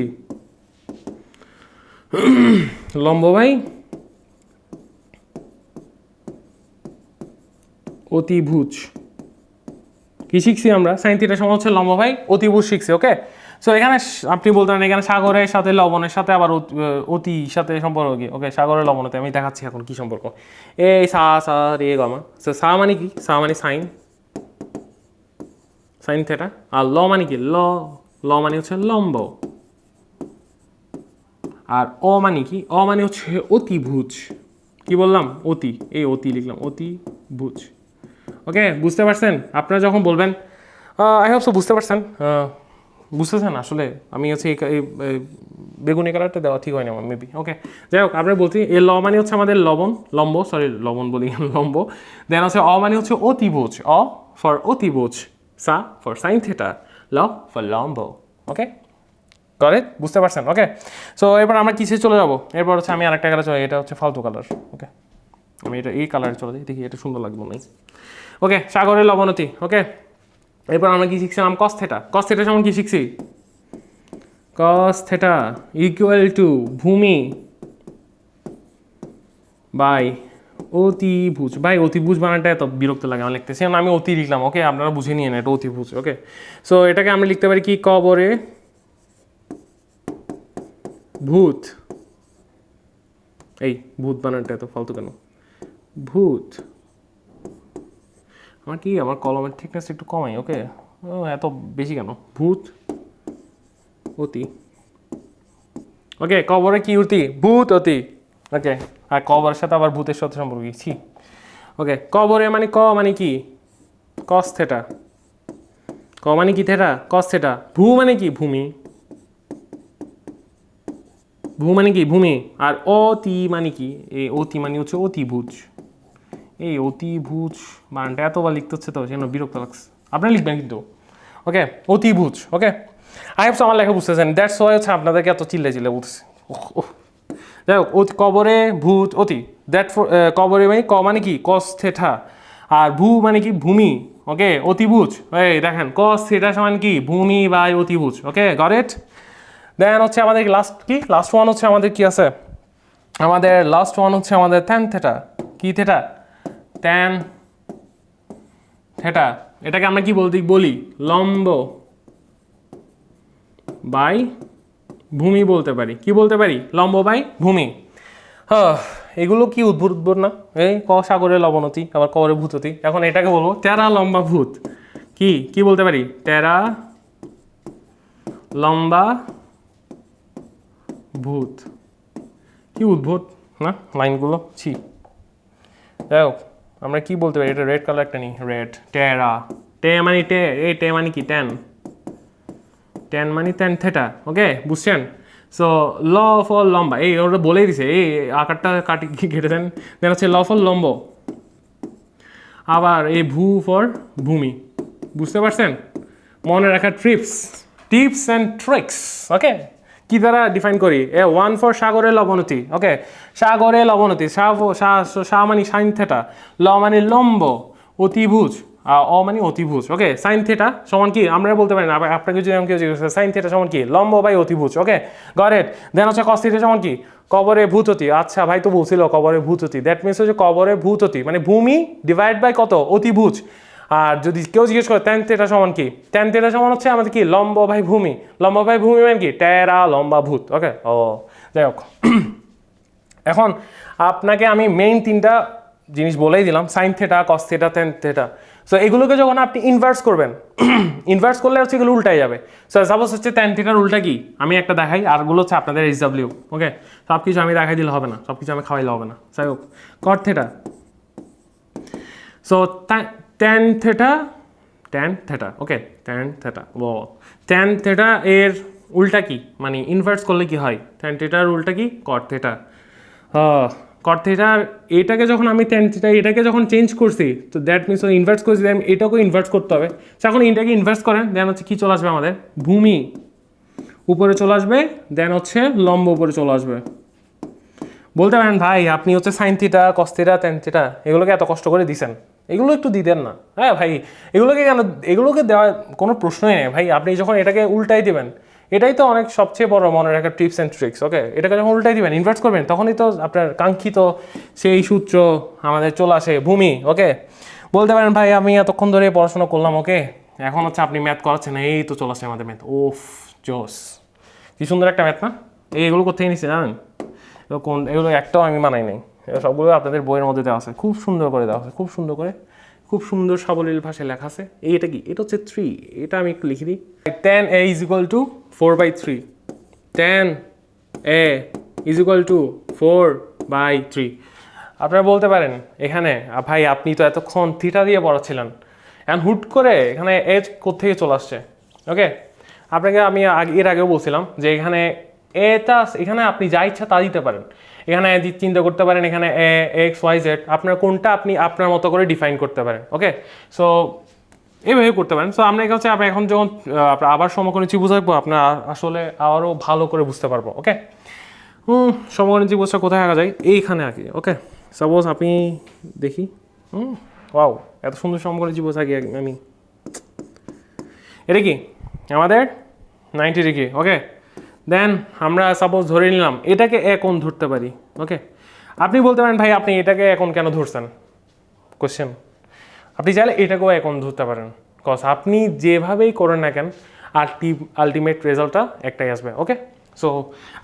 লম্ব বাই অতিভুজ। কি শিখছি আমরা? সাইন থিটা সমান হচ্ছে লম্ব বাই অতিভুজ শিখছি। ওকে, সো এখানে আপনি বলতে পারেন এখানে সাগরের সাথে লবণের সাথে আবার অতি সাথে সম্পর্ক কি? ওকে, সাগরের লবণতে আমি দেখাচ্ছি এখন কি সম্পর্ক। এই সা সা রে গামা। সো সা মানে কি? সা মানে সাইন, সাইন থিটা। আর ল মানে কি? ল মানে হচ্ছে লম্ব। আর অ মানে কি? অ মানে হচ্ছে অতিভুজ। কি বললাম? অতি, এই অতি লিখলাম, অতিভুজ। ওকে, বুঝতে পারছেন? আপনারা যখন বলবেন, আই হোপ সো বুঝতে পারছেন। বুঝতেছেন? আসলে আমি হচ্ছে এই বেগুনি কালারটা দেওয়া ঠিক হয়নি আমার মেবি। ওকে, যাই হোক, আপনারা বলছি এই ল মানে হচ্ছে আমাদের লম্ব, সরি লবণ বলি, লম্ব। দেন হচ্ছে অ মানে হচ্ছে অতিভুজ, অ ফর অতিভুজ, সা ফর সাইন থিটা, ল ফর লম্ব। ওকে, করে বুঝতে পারছেন? ওকে, সো এবার আমরা কিসে চলে যাবো? এরপর হচ্ছে আমি আরেকটা কালার চলে, এটা হচ্ছে ফালতু কালার। ওকে, আমি এটা এই কালারে চলে যাই, দেখি এটা সুন্দর লাগবে নাই। ওকে, সাগরের লবণতি। ওকে, এরপর আমরা কি শিখছিলাম? Cos theta. কস থিটা সমান কি শিখছি? কস থিটা ইকুয়াল টু ভূমি বাই অতিভুজ। ভাই অতিভুজ বানানটা এত বিরক্ত লাগে আমার লিখতেছি, আমি অতি লিখলাম, ওকে আপনারা বুঝে নিয়ে এটা অতিভুজ। ওকে, সো এটাকে আমরা লিখতে পারি কি, কবরে ভূত। এই ভূত বানানটা এত ফালতু কেন, ভূত। আমার কলমের থিকনেস একটু কমাই, ওকে, ও এত বেশি কেন, ভূত অতি। ওকে, কবরে কি অতি, ভূত অতি। ওকে, আর কবরের সাথে আবার ভূতের সাথে সম্পর্ক কি? ওকে, কবরে মানে ক মানে কি, কস থেটা। ক মানে কি থেটা, কস থেটা। ভূ মানে কি, ভূমি। ভূ মানে কি, ভূমি। আর অতি মানে কি, এই অতি মানে হচ্ছে অতিভুজ। এই অতিভুজ বানানটা এতবার লিখতে হচ্ছে তো সেজন্য বিরক্ত লাগছে। আপনারা লিখবেন কিন্তু, ওকে, অতিভুজ। ওকে, আই হ্যাভ আমার লেখা বুঝতেছেন, দ্যাটস ওয়াই হচ্ছে আপনাদেরকে এত চিল্লে বলতেছে। যাই হোক, কবরে ভূত অতি, দ্যাট কবরে মানে ক মানে কি, কস থেটা। আর ভূ মানে কি, ভূমি। ওকে, অতিভুজ, এই দেখেন কস থেটা সমান কি, ভূমি বাই অতিভুজ। ওকে, গট ইট। দেন হচ্ছে আমাদের লাস্ট কি, লাস্ট ওয়ান হচ্ছে আমাদের কি আছে, আমাদের লাস্ট ওয়ান হচ্ছে আমাদের ট্যান থেটা। কি থেটা, ট্যান থেটা। এটাকে আমরা কি বলি, লম্ব বাই ভূমি বলতে পারি। কি বলতে পারি, লম্ব বাই ভূমি। হ্যাঁ, এগুলো কি উদ্ভুত না, এই ক সাগরে লবণতি, আবার কবরে ভূততি। এখন এটাকে বলবো তেরা লম্বা ভূত। কি কি বলতে পারি, তেরা লম্বা ভূত। কি উদ্ভুত না লাইনগুলো, ছি। যাই হোক, আমরা কি বলতে পারি, এটা রেড কালার একটা নিই, রেড। টেরা, টে মানে টে, এই টে মানে কি, ট্যান। ট্যান মানে ট্যান থেটা। ওকে, বুঝছেন? সো ল ফর লম্বা, এই ওটা বলেই দিছে, এই আকারটা কেটে দেন। দেন হচ্ছে ল ফর লম্ব, আবার এই ভূ ফর ভূমি। বুঝতে পারছেন? মনে রাখার টিপস অ্যান্ড ট্রিক্স। ওকে, কি দ্বারা ডিফাইন করি, এ ওয়ান ফর সাগরের লবণতি। ওকে, সাগরে লবণতি, সা মানে সাইন থেটা, ল মানে লম্ব, অতিভুজ, অ মানে অতিভুজ। ওকে, সাইন থেটা সমান কি, আমরা বলতে পারি না, আপনাকে যদি আমি কেউ জিজ্ঞেস সাইন থেটা সমান কি, লম্ব বাই অতিভুজ। ওকে, গট ইট। দেন হচ্ছে কস থিটা সমান কি, কবরে ভূততি। আচ্ছা ভাই তো বলছিল কবরে ভূততি, দ্যাট মিনস হচ্ছে কবরে ভূততি মানে ভূমি ডিভাইড বাই কত, অতিভুজ। আর যদি কেউ জিজ্ঞেস করে ট্যান থেটা সমান কি, ট্যান থেটা সমান হচ্ছে আমাদের কি, লম্ব বাই ভূমি। লম্ব বাই ভূমি মানে কি, টেরা লম্বা ভূত। ওকে, ও যাই হোক, এখন আপনাকে আমি মেইন তিনটা জিনিস বলেই দিলাম, sine theta, cos theta, tan theta. So এগুলোকে যখন আপনি ইনভার্স করবেন, ইনভার্স করলে হচ্ছে এগুলো উল্টাই যাবে। সো সাপোজ হচ্ছে ট্যান থেটার উল্টা কি, আমি একটা দেখাই, আরগুলো হচ্ছে আপনাদের SW। ওকে, সব কিছু আমি দেখাই দিলে হবে না, সব কিছু আমি খাওয়াইলে হবে না। যাই হোক, cot theta. So tan theta. Okay, tan theta, ও ট্যান থেটা এর উল্টা কি, মানে ইনভার্স করলে কি হয়, ট্যান থেটার উল্টা কি, কট থেটা। কট থেটার এটাকে যখন আমি ট্যান থেটা এটাকে যখন চেঞ্জ করছি, তো দ্যাট মিনস ইনভার্স করছি, দেন এটাকেও ইনভার্স করতে হবে। তো এখন এটাকে ইনভার্স করেন, দেন হচ্ছে কি চলে আসবে, আমাদের ভূমি উপরে চলে আসবে, দেন হচ্ছে লম্ব উপরে চলে আসবে। বলতে পারেন ভাই আপনি হচ্ছে sign theta, cos theta, tan theta এগুলোকে এত কষ্ট করে দিছেন, এগুলো একটু দিতেন না। হ্যাঁ ভাই, এগুলোকে দেওয়ার কোনো প্রশ্নই নেই ভাই। আপনি যখন এটাকে উল্টাই দিবেন, এটাই তো অনেক সবচেয়ে বড় মনে রাখার টিপস অ্যান্ড ট্রিক্স। ওকে, এটাকে যখন উল্টাই দিবেন, ইনভার্স করবেন, তখনই তো আপনার কাঙ্ক্ষিত সেই সূত্র আমাদের চলে আসে, ভূমি। ওকে, বলতে পারেন ভাই আমি এতক্ষণ ধরে পড়াশোনা করলাম, ওকে এখন হচ্ছে আপনি ম্যাথ করাচ্ছেন, এই তো চলে আসে আমাদের ম্যাথ। ওফ, জোস, কি সুন্দর একটা ম্যাথ না? এইগুলো কোথায় নিচ্ছে জানেন? এগুলো একটাও আমি মানাই নাই, সবগুলো আপনাদের বইয়ের মধ্যে দেওয়া আছে, খুব সুন্দর করে দেওয়া আছে, খুব সুন্দর সাবলীল ভাষায় লেখা আছে। এটা কি, এটা হচ্ছে 3, এটা আমি একটু লিখে দিই। tan a is equal to 4/3, tan a is equal to 4/3। আপনারা বলতে পারেন এখানে ভাই আপনি তো এতক্ষণ থিটা দিয়ে পড়াচ্ছিলেন, এখন হুট করে এখানে এজ কোত্থেকে চলে আসছে। ওকে, আপনাকে আমি এর আগেও বলছিলাম যে এখানে আপনি যা ইচ্ছা তা দিতে পারেন, এখানে চিন্তা করতে পারেন, এখানে x y z আপনার কোনটা আপনি আপনার মতো করে ডিফাইন করতে পারেন। ওকে, সো এইভাবে করতে পারেন। সো আমরা হচ্ছে আমরা এখন যখন আবার সমকোণী ত্রিভুজ আঁকবো, আপনার আসলে আরও ভালো করে বুঝতে পারবো। ওকে, সমকোণী ত্রিভুজটা কোথায় আঁকা যায়, এইখানে আঁকি। ওকে, সাপোজ আপনি দেখি, ওয়াও এত সুন্দর সমকোণী ত্রিভুজ আঁকি আমি। এটা কি আমাদের 90 ডিগ্রি। ওকে, দেন আমরা সাপোজ ধরে নিলাম এটাকে এ কোণ ধরতে পারি। ওকে, আপনি বলতে পারেন ভাই আপনি এটাকে এখন কেন ধরছেন, কোশ্চেন। আপনি চাইলে এটাকেও এখন ধরতে পারেন, কজ আপনি যেভাবেই করেন না কেন আলটিমেট রেজাল্টটা একটাই আসবে। ওকে, সো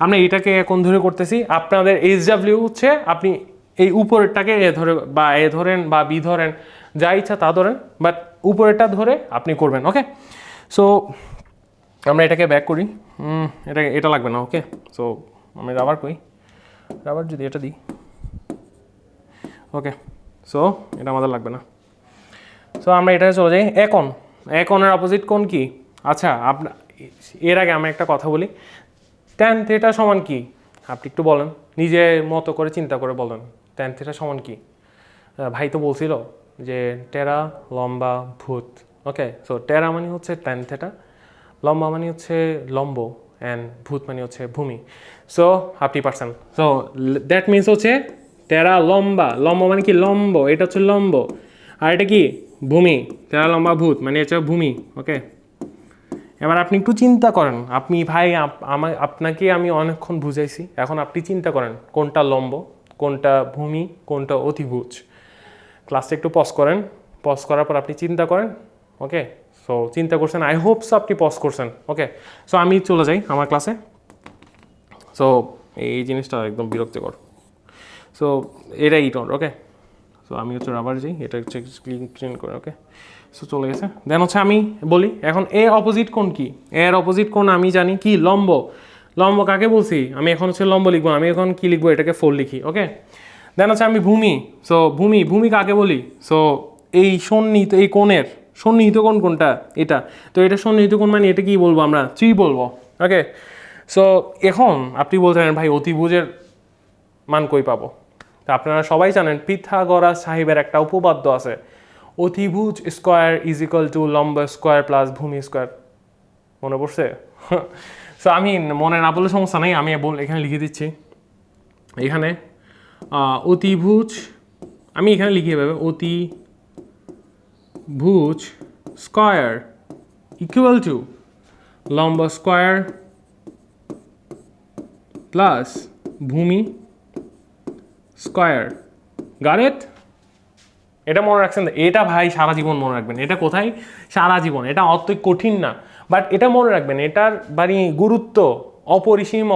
আমরা এটাকে এখন ধরে করতেছি। আপনাদের SW হচ্ছে আপনি এই উপরেরটাকে এ ধরে বা এ ধরেন বা বি ধরেন, যা ইচ্ছা তা ধরেন, বাট উপরেরটা ধরে আপনি করবেন। ওকে, সো আমরা এটাকে ব্যাক করি। এটা লাগবে না। ওকে, সো আমি রাবার করি, রাবার যদি এটা দিই, ওকে, সো এটা আমাদের লাগবে না। সো আমরা এটাকে চলে যাই। একনের অপোজিট কোণ কি? আচ্ছা, এর আগে আমি একটা কথা বলি, tan থিটা সমান কি? আপনি একটু বলেন, নিজের মতো করে চিন্তা করে বলেন, tan থিটা সমান কি? ভাই তো বলছিল যে টেরা লম্বা ভূত। ওকে, সো টেরা মানে হচ্ছে tan থিটা, লম্বা মানে হচ্ছে লম্ব, অ্যান্ড ভূত মানে হচ্ছে ভূমি। সো আপনি পারছেন। সো দ্যাট মিনস হচ্ছে টেরা লম্বা, লম্ব মানে কি লম্ব, এটা হচ্ছে লম্ব, আর এটা কি ভূমি, টেরা লম্বা ভূত মানে হচ্ছে ভূমি। ওকে, এবার আপনি একটু চিন্তা করেন, আপনি ভাই আপনাকে আমি অনেকক্ষণ বুঝাইছি, এখন আপনি চিন্তা করেন কোনটা লম্ব, কোনটা ভূমি, কোনটা অতিভুজ। ক্লাসটা একটু পজ করেন, পজ করার পর আপনি চিন্তা করেন। ওকে, সো চিন্তা করছেন, আই হোপ সো আপনি পজ করছেন। ওকে, সো আমি চলে যাই আমার ক্লাসে। সো এই জিনিসটা একদম বিরক্তিকর। সো এটা ইটন। ওকে, সো আমি হচ্ছে রাবার যাই, এটা হচ্ছে ক্লিন করে। ওকে, সো চলে গেছে। দেন হচ্ছে আমি বলি এখন এ অপোজিট কোণ কি? এর অপোজিট কোণ আমি জানি কি, লম্ব। লম্ব কাকে বলছি? আমি এখন হচ্ছে লম্ব লিখবো, আমি এখন কি লিখবো, এটাকে 4 লিখি। ওকে, দেন হচ্ছে আমি ভূমি। সো ভূমি কাকে বলি? সো এই সন্নিহিত, এই কোণের সন্নিহিত কোণ কোনটা? এটা। তো এটা সন্নিহিত কোণ মানে এটা কি বলবো আমরা? 3 বলবো। ওকে, সো এখন আপনি বলতে পারেন ভাই অতিভুজের মান কই পাবো? তা আপনারা সবাই জানেন পিথাগোরাস সাহেবের একটা উপপাদ্য আছে, অতিভুজ স্কোয়ার ইজ ইকুয়াল টু লম্ব স্কোয়ার প্লাস ভূমি স্কোয়ার। মনে পড়ছে? সো আমি মনে না বললে সমস্যা নেই, আমি এখানে লিখে দিচ্ছি। এখানে অতিভুজ, আমি এখানে লিখে পাবে অতিভুজ স্কোয়ার ইকুয়াল টু লম্ব স্কোয়ার প্লাস ভূমি স্কোয়ার। গট ইট? এটা মনে রাখছেন? এটা ভাই সারা জীবন মনে রাখবেন। এটা কোথায়? সারা জীবন। এটা অত কঠিন না, বাট এটা মনে রাখবেন, এটার গুরুত্ব অপরিসীম,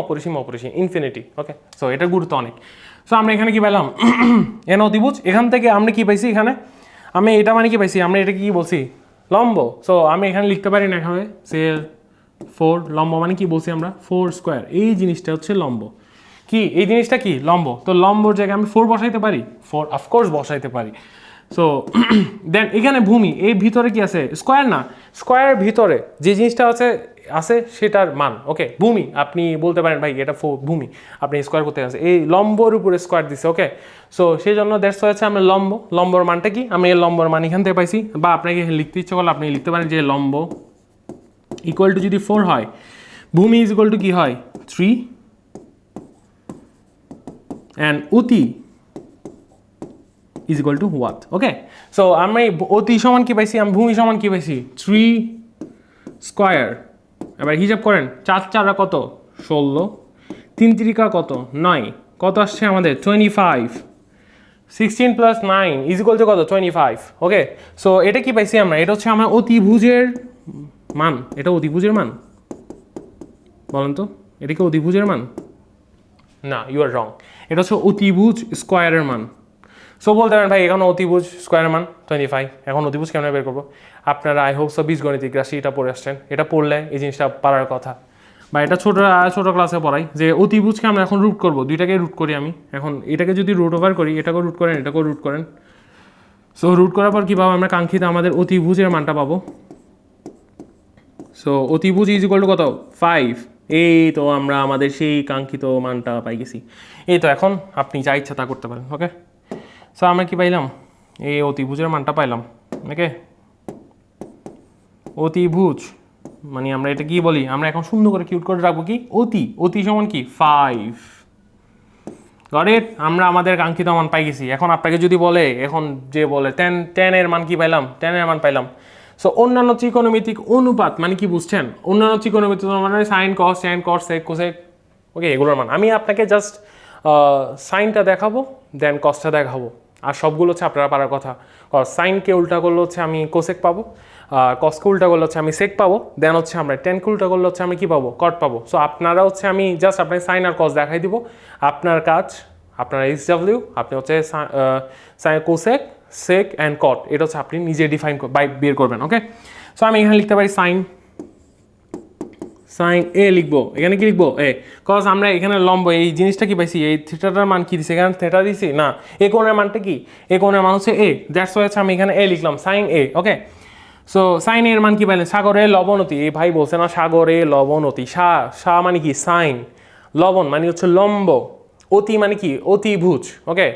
ইনফিনিটি। ওকে, সো এটার গুরুত্ব অনেক। সো আমরা এখানে কি পেলাম? এন অতিভুজ। এখান থেকে আমরা কি পাইছি? এখানে আমি এটা মানে কি পাইছি? আমরা এটা কি বলছি? লম্ব। সো আমি এখানে লিখতে পারি না এখানে সে 4 লম্ব মানে কি বলছি আমরা? 4 স্কোয়ার। এই জিনিসটা হচ্ছে লম্ব। কি এই জিনিসটা কি? লম্ব। তো লম্বর জায়গায় আমি 4 বসাইতে পারি? 4 অফকোর্স বসাইতে পারি। সো দেন এখানে ভূমি, এই ভিতরে কি আছে? স্কোয়ার না, স্কোয়ারের ভিতরে যে জিনিসটা আছে সেটার মান। ওকে, ভূমি। আপনি বলতে পারেন ভাই এটা ভূমি, আপনি স্কোয়ার করতে আছে, এই লম্বর উপরে স্কোয়ার দিছে। ওকে, সো সেই জন্য দ্যাটস হচ্ছে আমরা লম্বর মানটা কি? আমি এই লম্বর মান এখান থেকে পাইছি, বা আপনাকে লিখতে ইচ্ছে করলে আপনি লিখতে পারেন যে লম্ব ইকুয়াল টু যদি 4 হয়, ভূমি ইজ ইকুয়াল টু কি হয়? 3, অ্যান্ড অতি is equal two what? Okay, so আমি অতি সমান কি পাইছি? আমি ভূমি সমান কি পাইছি? 3 স্কোয়ার। এবার হিসাব করেন, 4 4 কত? 16, 3 3 কত? 9, কত আসছে আমাদের? 25। 16 প্লাস 9 ইজ ইকুয়াল টু কত? 25। ওকে, সো এটা কি পাইছি আমরা? এটা হচ্ছে আমার অতিভুজের মান। এটা অতিভুজের মান? বলেন তো, এটা কি অতিভুজের মান? না, ইউ আর রং। এটা হচ্ছে অতিভুজ স্কোয়ারের মান। সো বলতে পারেন ভাই এখন অতিভুজ স্কোয়ারের মান 25, এখন অতিভুজ কেমন বের করবো? আপনারা আই হোপ সো বীজগণিতিক রাশি এটা পড়ে আসছেন, এটা পড়লে এই জিনিসটা পারার কথা, বা এটা ছোট ক্লাসে পড়াই যে অতিভুজকে আমরা এখন রুট করবো, দুইটাকে রুট করি আমি। এখন এটাকে যদি রুট ওভার করি, এটাকেও রুট করেন, এটাকেও রুট করেন। সো রুট করার পর কী পাবো আমরা? কাঙ্ক্ষিত আমাদের অতিভুজের মানটা পাবো। সো অতিভুজ ইজ ইকুয়াল টু কত? 5। এই তো আমরা আমাদের সেই কাঙ্ক্ষিত মানটা পাই গেছি। এই তো এখন আপনি যা ইচ্ছা তা করতে পারেন। ওকে, সো আমরা কি পাইলাম? এই অতিভুজের মানটা পাইলাম। ওকে, অতিভুজ মানে আমরা এটা কি বলি? আমরা এখন সুন্দর করে কিউট করে রাখবো কি? অতি সমান কি? 5। Got it? আমরা আমাদের কাঙ্ক্ষিত মান পাই গেছি। এখন আপনাকে যদি বলে, এখন যে বলে tan এর মান কি পাইলাম? tan এর মান পাইলাম। সো অন্যান্য ত্রিকোণমিতিক অনুপাত মানে কি বুঝছেন? অন্যান্য ত্রিকোণমিতিক মানে সাইন, কস, ট্যান, কট, সেক, কোসেক। ওকে, এগুলোর মান আমি আপনাকে জাস্ট সাইনটা দেখাবো দেন কসটা দেখাবো, আর সবগুলো হচ্ছে আপনারা পারার কথা। সাইনকে উল্টা করলে হচ্ছে আমি কোসেক পাবো, কসকে উল্টা করলে হচ্ছে আমি সেক পাবো, দেন হচ্ছে আমরা টেনকে উল্টা করলে হচ্ছে আমি কী পাবো, কট পাবো। সো আপনারা হচ্ছে আমি জাস্ট আপনাকে সাইন আর কস দেখাই দিব, আপনার কাজ আপনার HW আপনি হচ্ছে কোসেক সেক অ্যান্ড কট, এটা হচ্ছে আপনি নিজে ডিফাইন বের করবেন। ওকে, সো আমি এখানে লিখতে পারি সাইন এ লিখবো, এখানে কি লিখবো এ, কজ আমরা এখানে লম্ব এই জিনিসটা কি পাইছি, এই থিটাটার মান কি দিছি, এখানে থিটা দিছি না, এ কোণের মানটা কি, এ কোণের মান হচ্ছে এ, দ্যাটস ওয়াই হচ্ছে আমি এখানে এ লিখলাম সাইন এ। ওকে, সো সাইন এর মান কি পাইলেন, সাগরে লবণতি, এই ভাই বলছে না সাগরে লবণতি, সা মানে কি সাইন, লবণ মানে হচ্ছে লম্ব, অতি মানে কি অতিভুজ। ওকে,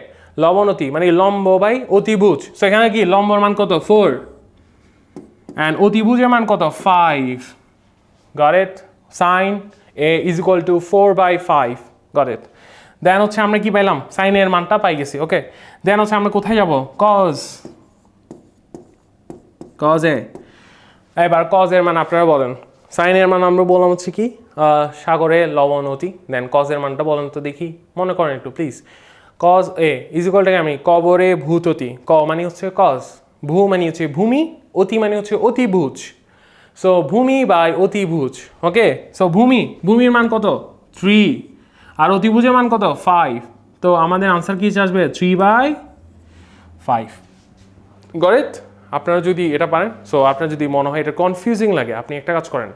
লবণতি মানে লম্ব বাই অতিভুজ, সো এখানে কি লম্বর মান কত 4 অ্যান্ড অতিভুজের মান কত 5। Got it? Sin A is equal to 4/5. Got it? দেন হচ্ছে আমরা কি পাইলাম, সাইনের মানটা পাই গেছি। ওকে, দেন হচ্ছে আমরা কোথায় যাব, কজ এ, এবার কজের মান আপনারা বলেন। সাইনের মান আমরা বললাম হচ্ছে কি সাগরে লবণতি, দেন কজের মানটা বলেন তো দেখি, মনে করেন একটু please. Cause A is equal two আমি কবরে ভূততি, ক মানে হচ্ছে কজ, ভূ মানে হচ্ছে ভূমি, অতি মানে হচ্ছে অতিভুজ, সো ভূমি বাই অতিভুজ। ওকে, সো ভূমির মান কত 3 আর অতিভুজের মান কত 5, তো আমাদের আনসার কি আসবে 3/5। Got it? আপনারা যদি এটা পারেন, সো আপনার যদি মনে হয় এটা কনফিউজিং লাগে, আপনি একটা কাজ করেন,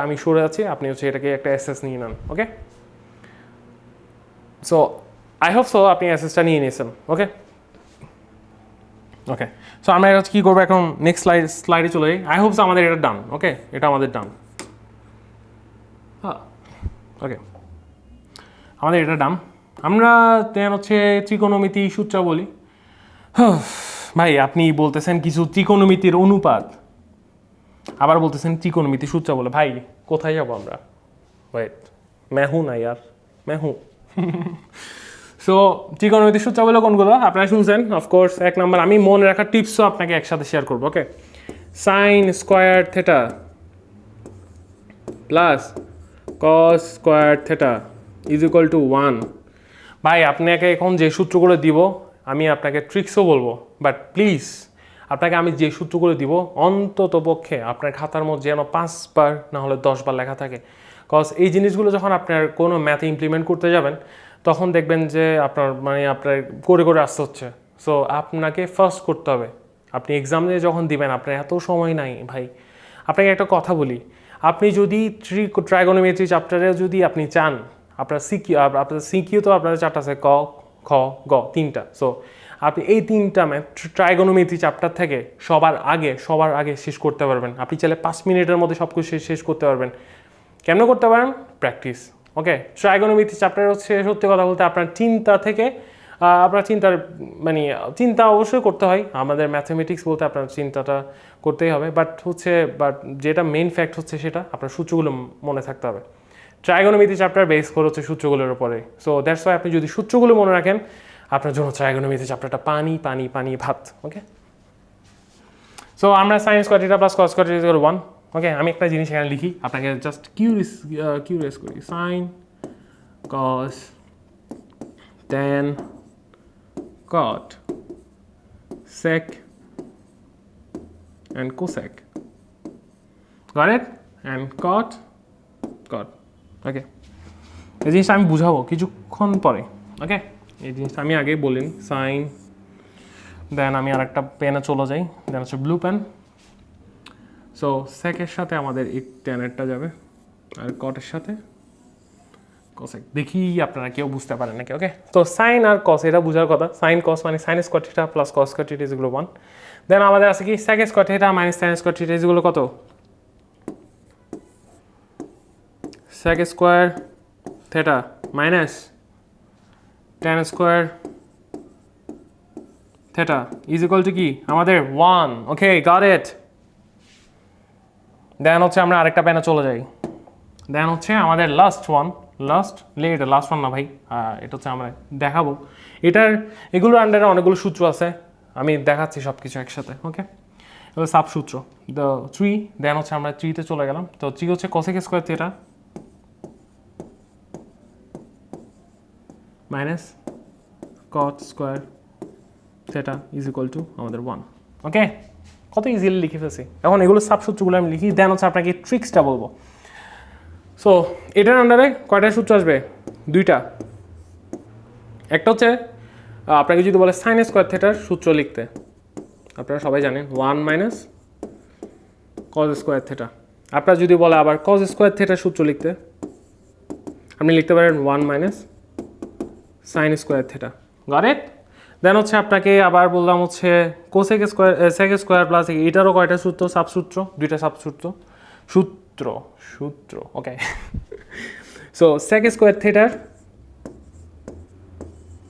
আমি সরে আছি, আপনি হচ্ছে এটাকে একটা এসএস নিয়ে নেন। ওকে, সো আই হোপ সো আপনি এসএসটা নিয়ে নিয়েছেন। ওকে ওকে, সো আমরা এটা কী করবো এখন, নেক্সট স্লাইডে চলে যাই। আই হোপ সো আমাদের এটা ডান। ওকে, এটা আমাদের ডান। হ্যাঁ, ওকে, আমাদের এটা ডান। আমরা দেন হচ্ছে ত্রিকোণমিতি সূত্রাবলী। ভাই আপনি বলতেছেন কিছু ত্রিকোণমিতির অনুপাত, আবার বলতেছেন ত্রিকোণমিতি সূত্রাবলী, ভাই কোথায় যাবো আমরা? ওয়েট, মেহু না ইয়ার, মেহু। সো ত্রিকোণমিতির সূত্রাবলী কোনগুলো আপনারা শুনছেন, অফকোর্স। 1 নম্বর, আমি মনে রাখার টিপসও আপনাকে একসাথে শেয়ার করবো। Okay, sine square theta plus cos square theta is equal to 1। ভাই আপনাকে এখন যে সূত্রগুলো দিব আমি আপনাকে ট্রিক্সও বলবো, বাট প্লিজ আপনাকে আমি যে সূত্রগুলো দিব অন্তত পক্ষে আপনার খাতার মধ্যে যেন 5 বার না হলে 10 বার লেখা থাকে। কজ এই জিনিসগুলো যখন আপনার কোনো ম্যাথে ইমপ্লিমেন্ট করতে যাবেন তখন দেখবেন যে আপনার করে আসতে হচ্ছে। সো আপনাকে ফার্স্ট করতে হবে, আপনি এক্সাম দিয়ে যখন দিবেন আপনার এত সময় নাই ভাই। আপনাকে একটা কথা বলি, আপনি যদি ট্রাইগোনোমেট্রি চ্যাপ্টারে যদি আপনি চান, আপনার সিকিউ তো আপনাদের 4টা আছে, ক খ গ 3টা। সো আপনি এই 3টা ম্যাথ ট্রাইগোনোমেট্রি চ্যাপ্টার থেকে সবার আগে শেষ করতে পারবেন। আপনি চাইলে 5 মিনিটের মধ্যে সব কিছু শেষ করতে পারবেন। কেমন করতে পারেন? প্র্যাকটিস। ওকে, ট্রাইগোনোমেট্রি চ্যাপ্টার হচ্ছে সত্যি কথা বলতে আপনার চিন্তা থেকে আপনার চিন্তা অবশ্যই করতে হয়, আমাদের ম্যাথমেটিক্স বলতে আপনার চিন্তাটা করতেই হবে, বাট যেটা মেইন ফ্যাক্ট হচ্ছে সেটা আপনার সূত্রগুলো মনে থাকতে হবে। ট্রাইগোনোমেট্রি চ্যাপ্টার বেস করে হচ্ছে সূত্রগুলোর উপরে। সো দ্যাটস ওয়াই আপনি যদি সূত্রগুলো মনে রাখেন আপনার জন্য ট্রাইগোনোমেট্রি চ্যাপ্টারটা পানি ভাত। ওকে, সো আমরা sign square theta plus cos square theta equal 1। ওকে, আমি একটা জিনিস এখানে লিখি আপনাকে জাস্ট কিউরিয়াস করি। Sign cos tan cot sec and cosec. Got it? And cot. ওকে, এই জিনিসটা আমি বুঝাবো কিছুক্ষণ পরে। ওকে, এই জিনিসটা আমি আগেই বলিনি। সাইন, দেন আমি আর একটা পেনে চলে যাই, দেন হচ্ছে ব্লু পেন। সো সেকের সাথে আমাদের এই ট্যানেরটা যাবে আর কটের সাথে কসেক। দেখি আপনারা কেউ বুঝতে পারেন নাকি। ওকে, তো সাইন আর কস এটা বোঝার কথা। সাইন কস মানে sine square theta plus cos square theta equal 1। Then আমাদের আছে কি sec square theta minus sine square theta equal কত? Sec square theta minus tan square theta is equal to কি আমাদের 1। Okay, got it. দেন হচ্ছে আমরা আরেকটা পেনে চলে যাই। দেন হচ্ছে আমাদের লাস্ট ওয়ান না ভাই, এটা হচ্ছে আমরা দেখাবো। এগুলোর আন্ডারে অনেকগুলো সূত্র আছে, আমি দেখাচ্ছি সব কিছু একসাথে। ওকে, এবার সাব সূত্র দ্য 3। দেন হচ্ছে আমরা 3তে চলে গেলাম। তো 3 হচ্ছে cosec square theta minus cot square theta is equal two আমাদের 1। ওকে, কত ইজিলি লিখে ফেলছি। এখন এগুলো সাবসূত্রগুলো আমি লিখি, দেন হচ্ছে আপনাকে ট্রিক্সটা বলবো। সো এটার আন্ডারে কয়টা সূত্র আসবে? দুইটা। একটা হচ্ছে আপনাকে যদি বলে সাইন স্কোয়ার থিটার সূত্র লিখতে, আপনারা সবাই জানেন 1 মাইনাস কজ স্কোয়ার থিটা। আপনারা যদি বলে আবার কজ স্কোয়ার থিটার সূত্র লিখতে, আপনি লিখতে পারেন 1 minus sine square theta. Got it? Then হচ্ছে আপনাকে আবার বললাম হচ্ছে cosec square sec square plus, এটারও কয়টা সূত্র? সাবসূত্র, দুইটা সাবসূত্র, সূত্র ওকে। সো সেক স্কোয়ার থিটার